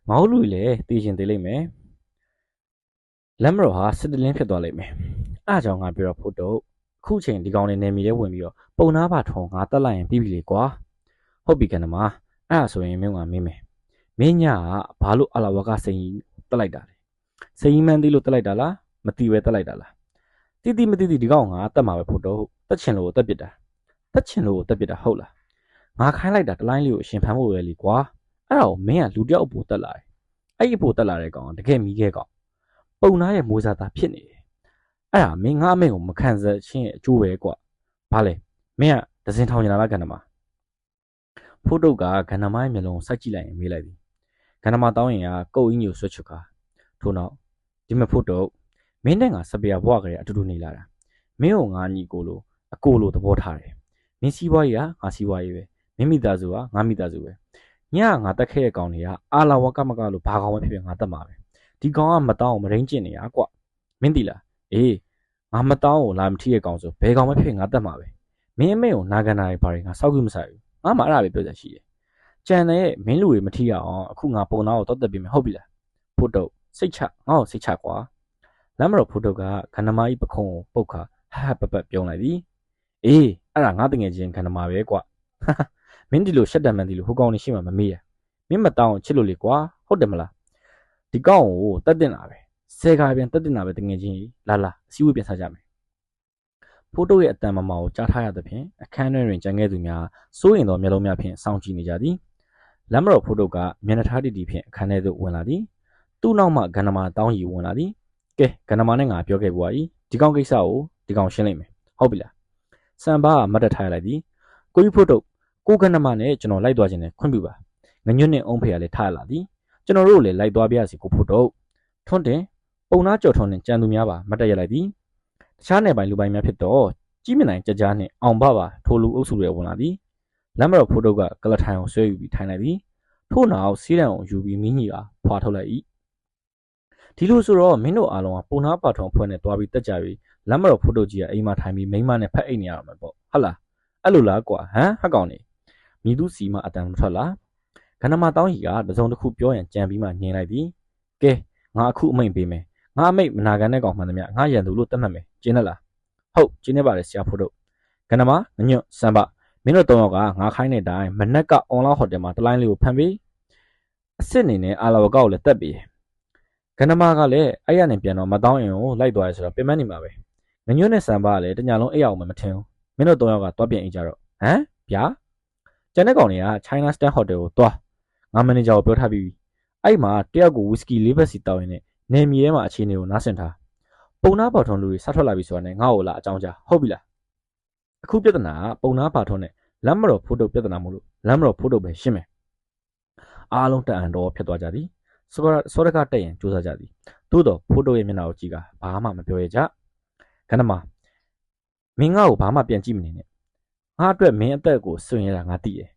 ငါတို့လူလည်းတည်ချင်းတည်လိမ့်မယ်လမ်းမတော်ဟာစစ်တလင်းဖြစ်သွားလိမ့်မယ် အားကြောင့်ငါပြောတော့ဖို့တော့အခုချိန်ဒီကောင်လေးနေမီလေးဝင်ပြီးတော့ပုံနာပါထုံငါတက်လိုက်ရင်ပြီးပြီလေကွာဟုတ်ပြီကနမအဲ့ဒါဆိုရင်မင်းကမင်းမယ်မင်းညာကဘာလို့အလာဝကစိန်ကြီးတက်လိုက်တာလဲစိန်ကြီးမှန်းသိလို့တက်လိုက်တာလားမသိပဲတက်လိုက်တာလားတိမတိဒီကောင်ကတက်မှာပဲဖို့တော့တက်ချင်လို့တက်ပစ်တာတက်ချင်လို့တက်ပစ်တာဟုတ်လားငါခိုင်းလိုက်တာတလိုင်းလေးကိုအရှင်ဖမ်းဖို့ပဲလေကွာအဲ့ဒါကိုမင်းကလူတယောက်အပေါ်တက်လာတယ်အဲ့အပေါ်တက်လာတဲ့ကောင်တကယ်မိခဲ့ကောင်ပုံနာရဲ့မိုးစားသားဖြစ်နေတယ်အဲ့ဒါမင်းငါအမိန့်ကိုမခံစားချင်းရဲ့အကျိုးပဲကွာဘာလဲမင်းကဒဇင်ထောင်ညာလားကန္နမဖို့တော့ကကန္နမရဲ့မျက်လုံးစိုက်ကြည့်လိုက်ရင်မေးလိုက်ပြီကန္နမတောင်းရင်ကကုတ်အင်းကြီးကိုဆွတ်ချွတ်ကာထို့နောက်ဒီမဲ့ဖို့တော့မင်းနဲ့ငါစပယ်ဘွားကလေးအတူတူနေလာတာမင်းကိုငါညီကိုလိုအကိုလိုသဘောထားတယ်မင်းစီးပွားရေးကငါစီးပွားရေးပဲမင်းမိသားစုကငါမိသားစုပဲညကငါတက်ခဲ့တဲ့ကောင်တွေကအာလာဝကမကလို့ဘာကောင်ပဲဖြစ်ဖြစ်ငါတက်မှာပဲဒီကောင်ကမတောင်းအောင်မရင်းကျင်နေတာကွမင်းတီလားအေးငါမတောင်းကိုလာမထီးရဲ့ကောင်ဆိုဘယ်ကောင်ပဲဖြစ်ငါတက်မှာပဲမင်းအမေကိုနာကန်တာတွေဘာတွေငါစောက်ကြည့်မဆိုင်ဘူးငါမှအဲ့ဒါပဲပြောချင်ရှိတယ်ကြံတဲ့မင်းလူတွေမထီးရအောင်အခုငါပုံသားကိုတော့တက်ပြီးမယ်ဟုတ်ပြီလားဖို့တော့စိတ်ချငါ့ကိုစိတ်ချကွာလမ်းမတော်ဖို့တော့ကခန္ဓမာကြီးပခုံးကိုပုတ်ခါဟဟပပြုံးလိုက်သည်အေးအဲ့ဒါငါတငယ်ချင်းခန္ဓမာပဲကွမင်းဒီလိုရှက်တံမှန်ဒီလိုဟိုကောင်နေရှိမှမမေးရမင်းမတောင်းချစ်လို့လေကွာဟုတ်တယ်မလားဒီကောင်ကိုတက်တင်လာပဲဆယ်ခါပြန်တက်တင်လာပဲတငယ်ချင်းလာအစည်းအဝေးပြန်စားကြမယ်ဖိုးတိုရဲ့အတန်မမောကိုကြားထားရသဖြင့်အခန်းထဲတွင်ကြံခဲ့သူများစိုးရင်သောမျက်လုံးများဖြင့်စောင့်ကြည့်နေကြသည်လမ်းမတော်ဖိုးတိုကမျက်နှာထားတီဖြင့်အခန်းထဲသို့ဝင်လာသည်သူ့နောက်မှဂန္ဓမာတောင်းရီဝင်လာသည်ကဲဂန္ဓမာနဲ့ငါပြောခဲ့ပွား၏ဒီကောင်ကိစ္စကိုဒီကောင်ရှင်းလိုက်မယ်ဟုတ်ပြီလားစံပါကမတ်တက်ထားလိုက်သည်ကိုကြီးဖိုးတိုကိုဂန္ဓမာနဲ့ကျွန်တော်လိုက်သွားခြင်းနဲ့ခွင့်ပြုပါငညွတ်နဲ့အုံးဖေကလည်းထားလာသည်ကျွန်တော်တို့လည်းလိုက်သွားပြရစီကိုဖိုးတိုထွန်းတင်ပုံနာကြော်ထွန်းနဲ့ကြံသူများပါမတ်တက်ရလိုက်သည်တခြားနယ်ပိုင်လူပိုင်များဖြစ်တော့ကြီးမြနိုင်ကြကြားနှင့်အောင်ဘပါထိုလူအုပ်စုတွေဝင်လာသည်လမ်းမတော်ဖိုးတုတ်ကကလထိုင်ကိုဆွဲယူပြီးထိုင်လိုက်သည်ထို့နောက်စီးတံကိုယူပြီးမင်းကြီးကဖွာထုတ်လိုက်၏ဒီလိုဆိုတော့မင်းတို့အားလုံးကပုံနာပါထုံဖွဲ့နဲ့တွားပြီးတက်ကြပြီးလမ်းမတော်ဖိုးတုတ်ကြီးကအိမ်မှာထိုင်ပြီးမိန်းမနဲ့ဖက်အိတ်နေရမှာပေါ့ဟုတ်လားအဲ့လိုလားကွာဟက်ကောင်နေမိသူစီမအတန်မထွက်လားခန္ဓာမတောင်းကြီးကတစုံတစ်ခုပြောရင်ကြံပြီးမှညင်လိုက်သည်ကဲငါအခုအမိန်ပေးမယ်ငါအမိတ်မနာကန်တဲ့ကောင်မှန်သမျှငါရန်သူလို့တတ်မှတ်မယ်ကျင်းနဲ့လားဟုတ်ကျင်းနေပါတယ်ဆရာဖို့တို့ကနမငညွတ်စံပါမင်းတို့၃ယောက်ကငါခိုင်းတဲ့အတိုင်းမနက်က online ဟိုတယ်မှာတလိုင်းလေးကိုဖမ်းပြီးအစ်စ်နေနဲ့အာလာဝကောက်ကိုလည်းတက်ပြီးကနမကလည်းအဲ့ရနေပြန်တော့မတောင်းရင်ကိုလိုက်သွားရဲဆိုတော့ပြင်မနေမှာပဲငညွတ်နဲ့စံပါကလည်းတညာလုံးအိပ်အောင်မထင်ဘူးမင်းတို့၃ယောက်ကသွားပြန်အိမ်ကြတော့ဗျာကျန်တဲ့ကောင်တွေက China Star Hotel ကိုသွားငါမန်နေဂျာကိုပြောထားပြီးအဲ့မှာတယောက်ကိုဝီစကီ၄ဘက်စီတောင်းရင်းနဲ့နေမီထဲမှာအခြေအနေကိုနားဆင်ထားပုံနာပေါထုံလူတွေစထွက်လာပြီဆိုတာနဲ့ငါ့ကိုလာအကြောင်းကြားဟုတ်ပြီလားအခုပြဿနာကပုံနာပါထုံနဲ့လမ်းမတော်ဖိုးတုတ်ပြဿနာမို့လို့လမ်းမတော်ဖိုးတုတ်ပဲရှင်းမယ်အားလုံးတန်အံတော်ဖြစ်သွားကြသည်စောရကတက်ရင်စူးစမ်းကြသည်သို့တော့ဖိုးတုတ်ရဲ့မျက်နှာကိုကြည့်ကဘာမှမပြောရကြခဏမှမင်းငါ့ကိုဘာမှပြန်ကြည့်မနေနဲ့ငါအတွက်မင်းအသက်ကိုစွန့်ရတာငါသိတယ်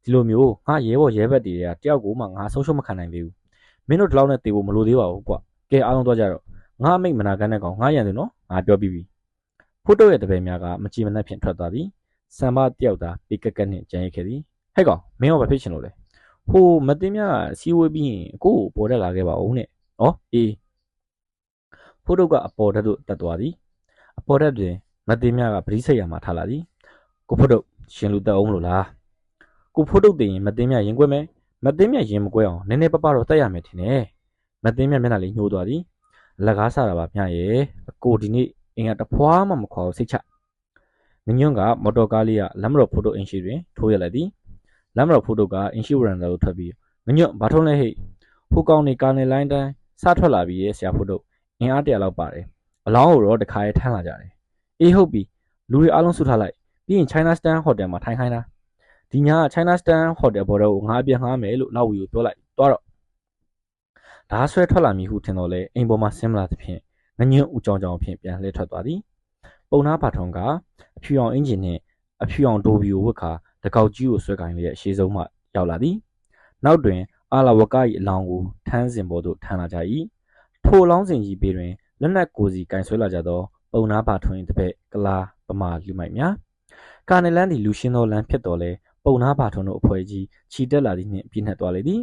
ဒီလိုမျိုးငါရဲဘော်ရဲဘက်တွေကတယောက်ကိုမှငါဆုံးရှုံးမခံနိုင်သေးဘူးမင်းတို့ဒီလောက်နဲ့တေဖို့မလိုသေးပါဘူးကွာကဲအားလုံးသွားကြတော့ငါအမိတ်မနာကန်တဲ့ကောင်ငါရန်သူနော်ငါပြောပြီးပြီဖိုးတုတ်ရဲ့တပည့်များကမကြည်မနှက်ဖြင့်ထွက်သွားသည်စံပါတယောက်သာပေကက်ကက်နှင့်ကြံရခဲ့သည်ဟဲ့ကောင်မင်းရောဘာဖြစ်ချင်လို့လဲဟိုမသိမြအစည်းအဝေးပြီးရင်အကိုကိုပေါ်တက်လာခဲ့ပါဦးနဲ့ဩအေးဖိုးတုတ်ကအပေါ်တက်သို့တက်သွားသည်အပေါ်တက်တွင်မသိမြကပရိစိတ်ရမှာထားလာသည်ကိုဖိုးတုတ်ရှင်လူတက်အောင်လို့လားကိုဖိုးတုတ်တင်ရင်မသိမြရင်ကွဲမယ်မသိမြရင်မကွဲအောင်နည်းနည်းပပတော့တက်ရမယ်ထင်တယ်မသိမြမျက်နှာလေးညှိုးသွားသည်လက်ကားစားတာပါမျှရဲ့အကိုဒီနေ့အင်ကတဖွာမှမခွာဘူးစိတ်ချငညွန့်ကမော်တော်ကားလေးကလမ်းမတော်ဖိုးတုတ်အင်ရှိတွင်ထိုးရလိုက်သည်လမ်းမတော်ဖိုးတုတ်ကအင်ရှိဝရန်သာကိုထွက်ပြီးငညွန့်ဘာထုံးလဲဟိတ်ဟိုကောင်နေကာနေလိုင်းတိုင်းစားထွက်လာပြီးရဲ့ဆရာဖိုးတုတ်အင်အားတရလောက်ပါတယ်အလောင်းကိုတော့တခါရဲထမ်းလာကြတယ်အေးဟုတ်ပြီလူတွေအားလုံးစုထားလိုက်ပြီးရင် China Star Hotel မှာထိုင်ခိုင်းတာဒီညက China Star Hotel ဘော်တော့ငါအပြန်ငှားမယ်လို့လောက်ဝီကိုပြောလိုက်သွားတော့ဓာဆွဲထွက်လာမည်ဟုထင်တော့လေအိမ်ပေါ်မှာဆင်းမလာသဖြင့်ငညွန့်ဦးကြောင်ကြောင်ဖြင့်ပြန်လှည့်ထွက်သွားသည်ပုံနာပါထုံကအဖြူအောင်အင်ဂျင်နှင့်အဖြူအောင်ဒိုဗီကိုဝတ်ခါတကောက်ကြီးကိုဆွဲကင်လျက်ရှေးဆုံးမှရောက်လာသည်နောက်တွင်အာလာဝက၏အလောင်းကိုထမ်းစင်ပေါ်သို့ထမ်းလာကြ၏ထိုအလောင်းစင်ကြီးပေတွင်လက်နက်ကိုစီကင်ဆွဲလာကြသောပုံနာပါထုံ၏တပည့်ကလာပမာလူမိုက်များကာနယ်လန်သည်လူရှင်းသောလမ်းဖြစ်တော်လဲပုံနာပါထုံတို့အဖွဲ့ကြီးခြိတက်လာသည်နှင့်ပြည့်နှက်သွားလေသည်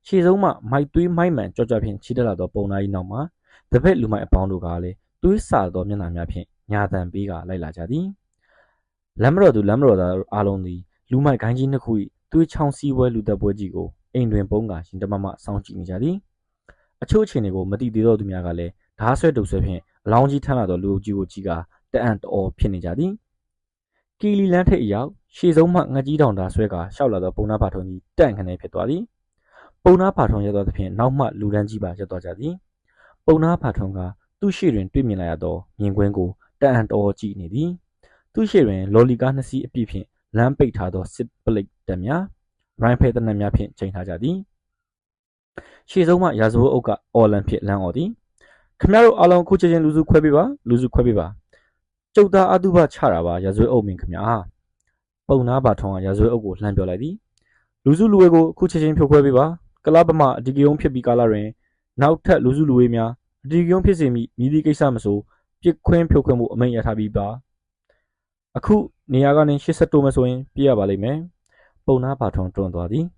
ရှေ့ဆုံးမှမိုက်သွေးမိုက်မှန်ကြော့ကြော့ဖြင့်ခြိတက်လာသောပုံနာ၏နောက်မှာတပည့်လူမိုက်အပေါင်းတို့ကလည်း သွေးစာသောမျက်နှာများဖြင့်ညာတံပေးကလိုက်လာကြသည်လမ်းမတော်သူလမ်းမတော်သားအားလုံးသည်လူမိုက်ခိုင်းကြီးနှစ်ခု၏သွေးချောင်းစည်းပွဲလူသက်ပွဲကြီးကိုအိမ်တွင်ပုံးကရင်တမမစောင့်ကြည့်နေကြသည်အချို့အခြေအနေကိုမသိသေးသောသူများကလည်းဓားဆွဲတုပ်ဆွဲဖြင့်အလောင်းကြီးထမ်းလာသောလူအုပ်ကြီးကိုကြည့်ကတအံ့တော်ဖြစ်နေကြသည်ကီလီလန်းထိပ်အရောက်ရှေ့ဆုံးမှငကြီးတောင်ဓားဆွဲကရှောက်လာသောပုံနာပါထုံကြီးတန့်ခနဲဖြစ်သွားသည်ပုံနာပါထုံရက်သွားသဖြင့်နောက်မှလူရန်ကြီးပါရက်သွားကြသည်ပုံနာပါထုံကသူ့ရှေ့တွင်တွေ့မြင်လိုက်ရသောမြင်ကွင်းကိုတအံ့တော်ကြည့်နေသည်သူ့ရှေ့တွင်လော်လီကားနှစ်စီးအပြည့်ဖြင့်လမ်းပိတ်ထားသောစစ်ပလိတ်တပ်များရိုင်းဖဲတနက်များဖြင့်ချိန်ထားကြသည်ရှေ့ဆုံးမှရာဇဝတ်အုပ်ကအော်လန်ဖြစ်လမ်းအော်သည်ခမရတို့အားလုံးခုချက်ချင်းလူစုခွဲပေးပါလူစုခွဲပေးပါကျုပ်သားအတုပချတာပါရာဇဝတ်အုပ်မင်းခမပုံနာပါထုံကရာဇဝတ်အုပ်ကိုလှမ်းပြောလိုက်သည်လူစုလူဝေးကိုခုချက်ချင်းဖြိုခွဲပေးပါကလပမအဒီကယုံဖြစ်ပြီးကာလတွင်နောက်ထပ်လူစုလူဝေးများအဒီကယုံဖြစ်စေမိမြည်သည့်ကိစ္စမဆိုပြစ်ခွင်းဖြိုခွင်းမှုအမိန့်ရထားပြီးပါအခုနေရာကနေ80တိုးမဆိုရင်ပြရပါလိမ့်မယ်ပုံနာပါထုံတွန်းသွားသည်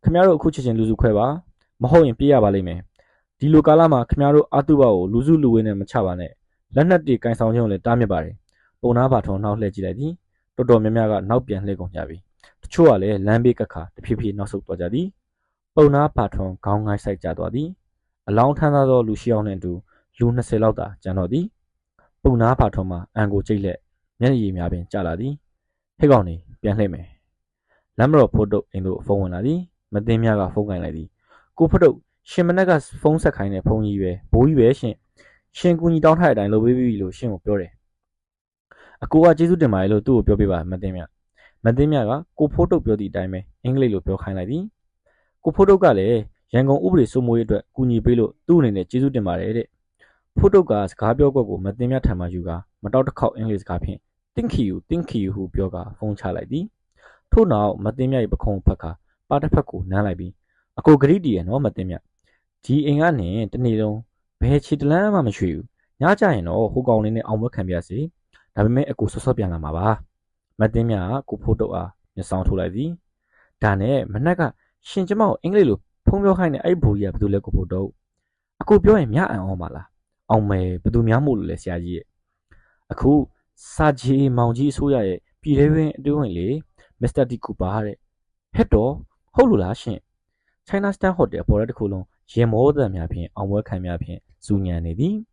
ခမရတို့အခုချက်ချင်းလူစုခွဲပါမဟုတ်ရင်ပြရပါလိမ့်မယ်ဒီလိုကာလမှာခမရတို့အတုပကိုလူစုလူဝေးနဲ့မချပါနဲ့လက်နက်တွေကင်ဆောင်ခြင်းကိုလည်းတားမြစ်ပါတယ်ပုံနာပါထုံနောက်လှည့်ကြည့်လိုက်သည်တော်တော်များများကနောက်ပြန်လှည့်ကုန်ကြပြီတချို့ကလည်းလမ်းဘေးကခါတဖြည်းဖြည်းနောက်ဆုတ်သွားကြသည်ပုံနာပါထုံခေါင်းငိုင်းဆိုင်ကြသွားသည်အလောင်းထမ်းသားသောလူရှိအောင်နှင့်အတူလူ20လောက်သာကျန်တော့သည်ပုံနာပါထုံမှာအန်ကိုကျိတ်လက်မျက်ရည်များပင်ကျလာသည်ဟဲ့ကောင်နေပြန်လှည့်မယ်လမ်းမတော်ဖို့တုတ်အိမ်တို့ဖုန်းဝင်လာသည်မသိမ်းများကဖုန်းကင်လိုက်သည်ကိုဖို့တုတ်ရှင်မနက်ကဖုန်းဆက်ခိုင်းတဲ့ဖုန်းကြီးပဲဘိုးကြီးပဲရှင်ကူညီတောင်းထားတဲ့အတိုင်းလုပ်ပေးပြီလို့ရှင်ကိုပြောတယ်အကိုကကျေးဇူးတင်ပါတယ်လို့သူ့ကိုပြောပြပါမသိမ်းမြကကိုဖိုးတုတ်ပြောသည့်အတိုင်းပဲအင်္ဂလိပ်လိုပြောခိုင်းလိုက်သည်ကိုဖိုးတုတ်ကလည်းရန်ကုန်ဥပဒေစိုးမိုးရေးအတွက်ကူညီပေးလို့သူ့အနေနဲ့ကျေးဇူးတင်ပါတယ်တဲ့ဖိုးတုတ်ကစကားပြောကွက်ကိုမသိမ်းမြထံမှယူကမတောက်တစ်ခေါက်အင်္ဂလိပ်စကားဖြင့် thank you ဟုပြောကဖုန်းချလိုက်သည်ထို့နောက်မသိမ်းမြ၏ပခုံးဖက်ကပါတစ်ဖက်ကိုနမ်းလိုက်ပြီးအကိုဂရိတီရဲ့နော်မသိမ်းမြဒီအိမ်ကနေတနေ့လုံးဘယ်ခြေတလန်းမှမရွှေဘူးညကြရင်တော့ဟိုကောင်လေးနဲ့အောင်ပွဲခံပြစေဒါပေမဲ့အကိုဆော့ပြန်လာမှာပါမသိမ်းမြကကိုဖိုးတုတ်အားမျက်စောင်းထိုးလိုက်သည်ဒါနဲ့မနက်ကရှင်ကျမကိုအင်္ဂလိပ်လိုဖုန်းပြောခိုင်းတဲ့အဲ့ဘူကြီးကဘယ်သူလဲကိုဖိုးတုတ်အကိုပြောရင်မြအံ့ဩပါလားအောင်မယ်ဘယ်သူများမို့လို့လဲဆရာကြီးရဲ့အခုစာဂျီမောင်ကြီးအစိုးရရဲ့ပြည်ထဲတွင်အတွင်းဝင်လေမစ္စတာဒီကူပါတဲ့ဟက်တော့ဟုတ်လို့လားရှင်China Star Hotel အပေါ်ရက်တစ်ခုလုံးရင်မောသံများဖြင့်အောင်ပွဲခံများဖြင့်ဇူညံနေသည်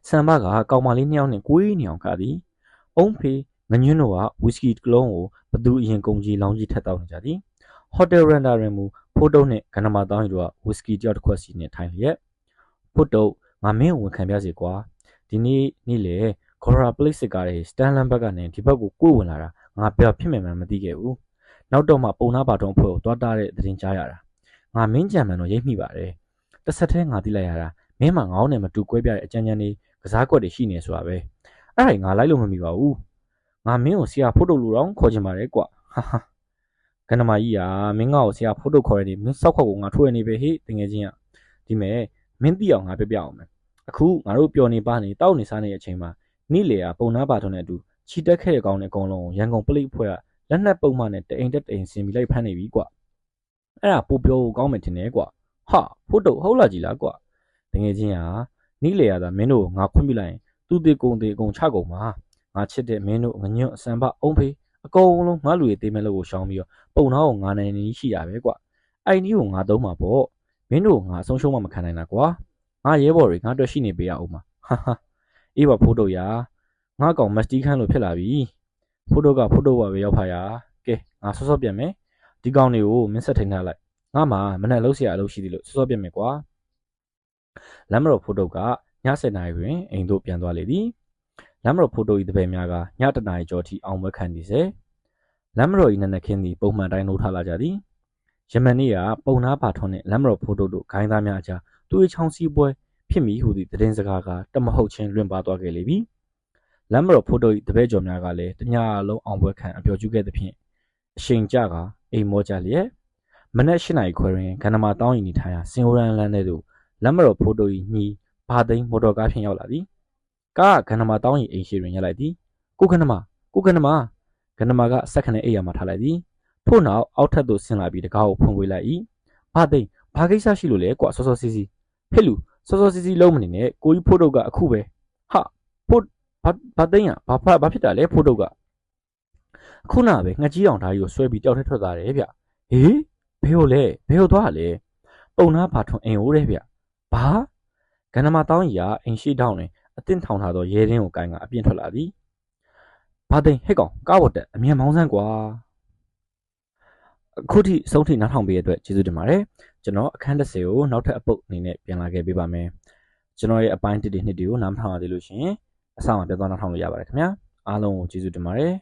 ဆမ်ဘကကောင်မလေးနှစ်ယောက်နဲ့ကိုယ်နေအောင်ခါသည်အုံးဖေငညွန်းတို့ကဝီစကီတစ်လုံးကိုဘသူအရင်ကုန်ကြီးလောင်းကြီးထက်တောက်နေကြသည်ဟိုတယ်ရန်ဒါတွင်မူဖိုးတုတ်နှင့်ကနမာတောင်းရီတို့ကဝီစကီတယောက်တစ်ခွက်စီနဲ့ထိုင်လျက်ဖိုးတုတ်ငါမင်းကိုဝန်ခံပြစီကွာဒီနေ့လေဂေါ်ရာပလိတ်စစ်ကားရဲ့စတန်လန်ဘက်ကနေဒီဘက်ကိုကိုယ်ဝင်လာတာငါပြဖြစ်မယ်မှမသိခဲ့ဘူးနောက်တော့မှပုံနာပါတုံးဖွဲ့ကိုတွားတားတဲ့သတင်းကြားရတာငါမင်းကြံမှန်တော့ရိပ်မိပါတယ်တစ်ဆက်တည်းငါသိလိုက်ရတာမင်းမငေါင်းနဲ့မတူကွဲပြားတဲ့အကြမ်းကြမ်းလေးကစားကွက်တွေရှိနေဆိုတာပဲအဲ့ဒါငါလိုက်လို့မမိပါဘူးငါမင်းကိုဆရာဖိုးတုတ်လူတော်ခေါ်ချင်ပါတယ်ကွာဟာကနမကြီးကမင်းငါ့ကိုဆရာဖိုးတုတ်ခေါ်ရနေမင်းစောက်ခွက်ကိုငါထွေးနေပဲဟေ့တကယ်ချင်းကဒီမဲ့မင်းသိအောင်ငါပြအောင်မယ်အခုငါတို့ပျော်နေပါနေတောက်နေစားနေတဲ့အချိန်မှာနေ့လေကပုံနာပါထုံးတဲ့အတူချီတက်ခဲ့တဲ့ကောင်နဲ့အကုန်လုံးရန်ကုန်ပလိတ်ဖွဲ့ကလက်နက်ပုံမှန်နဲ့တအိမ်တက်တအိမ်ဆင်ပြီးလိုက်ဖမ်းနေပြီကွာအဲ့ဒါပိုပြောကောင်းမယ်ထင်တယ်ကွာဟာဖိုးတုတ်ဟုတ်လားကြီးလားကွာတကယ်ချင်းကနေ့လေရတာမင်းတို့ငါခွင့်ပြလိုက်ရင်သူတေကုံတေအကုန်ချကုန်ပါငါချစ်တဲ့မင်းတို့ငညွန့်အစံပအုံးဖေးအကုန်လုံးငါလူတွေတေးမဲ့လို့ကိုရှောင်းပြီးတော့ပုံနာကိုငါနိုင်နေရှိတာပဲကွာအဲ့ဒီကိုငါသုံးမှာပေါ့မင်းတို့ငါအဆုံးရှုံးမှမခံနိုင်တာကွာငါရဲဘော်တွေငါတွေ့ရှိနေပေးရအောင်ပါဟာအေးပါဖိုးတုတ်ရာငါကောင်မက်စတီခန်းလို့ဖြစ်လာပြီဖိုးတုတ်ပါပဲရောက်ဖာရကဲငါစောပြန်မယ်ဒီကောင်တွေကိုမင်းဆက်ထိန်ထားလိုက်ငါမှမနဲ့လှုပ်เสียအလုပ်ရှိသေးလို့စောပြန်မယ်ကွာလမ်းမတော်ဖိုးတုတ်ကည7:00နာရီတွင်အိမ်သို့ပြန်သွားလေသည်လမ်းမတော်ဖိုးတုတ်၏တပည့်များကည7:00နာရီကျော်ထိအောင်ပွဲခံနေစေလမ်းမတော်၏နနက်ခင်းသည်ပုံမှန်တိုင်းနှိုးထားလာကြသည်ယမန်နေ့ကပုံနာပါထွန်းနှင့်လမ်းမတော်ဖိုးတုတ်တို့ဂိုင်းသားများအကြားသွေးချောင်းစီးပွဲဖြစ်မိဟုသည့်သတင်းစကားကတမဟုတ်ချင်းလွင့်ပါသွားခဲ့လေပြီလမ်းမတော်ဖိုးတုတ်၏တပည့်ကျော်များကလည်းတညလုံးအောင်ပွဲခံအပျော်ကျူးခဲ့သဖြင့်အရှိန်ကြကအိမ်မောကြလျက်မနက်8:00နာရီခွဲတွင်ကန္နမာတောင်းရီနေထိုင်ရာစင်ဟိုရန်လန်းထဲသို့လမ်းမတော်ဖိုးတုတ်၏ညီဘာသိန်းမော်တော်ကားဖြင့်ရောက်လာသည်ကားကန္နမာတောင်းရီအိမ်ရှိတွင်ရပ်လိုက်သည်ကိုကန္နမာကန္နမာကစက္ကနဲ့အိမ်ရမှာထားလိုက်သည်ထို့နောက်အောက်ထပ်သို့ဆင်းလာပြီးတကားကိုဖွင့်ပေးလိုက်၏ဘာသိန်းဘာကိစ္စရှိလို့လဲကွာစောစီးဟဲ့လူစောစီးလုံးမနေနဲ့ကိုကြီးဖိုးတုတ်ကအခုပဲ ဖို့ဘာသိန်းဘာဖြစ်တာလဲဖို့တုတ်ကခုနပဲငှက်ကြီးအောင်ဓာကြီးကိုဆွဲပြီးတယောက်ထက်ထွက်သွားတယ်ဗျဟေးဘယ်ဟိုလဲဘယ်ဟိုသွားလဲပုံနာဘာထွန်အိမ်ဟိုးတဲ့ဗျဘာကန္နမတောင်းကြီးကအိမ်ရှိတောင်းနေအတင်းထောင်ထားသောရဲတင်းကိုကိုင်းကအပြင်းထွက်လာသည်ဘာသိန်းဟဲ့ကောင်ကားပေါ်တက်အမြန်မောင်းစမ်းကွာအခုထိအဆုံးထိနားထောင်ပေးရတဲ့အတွက်ကျေးဇူးတင်ပါတယ်ကျွန်တော်အခန်း30ကိုနောက်ထပ်အပုတ်အနေနဲ့ပြန်လာခဲ့ပေးပါမယ်ကျွန်တော်ရဲ့အပိုင်း1 2 2တွေကိုနားမထောင်ရသေးလို့ရှင်အစမှာပြန်သွားနားထောင်လို့ရပါတယ်ခင်ဗျာအားလုံးကိုကျေးဇူးတင်ပါတယ်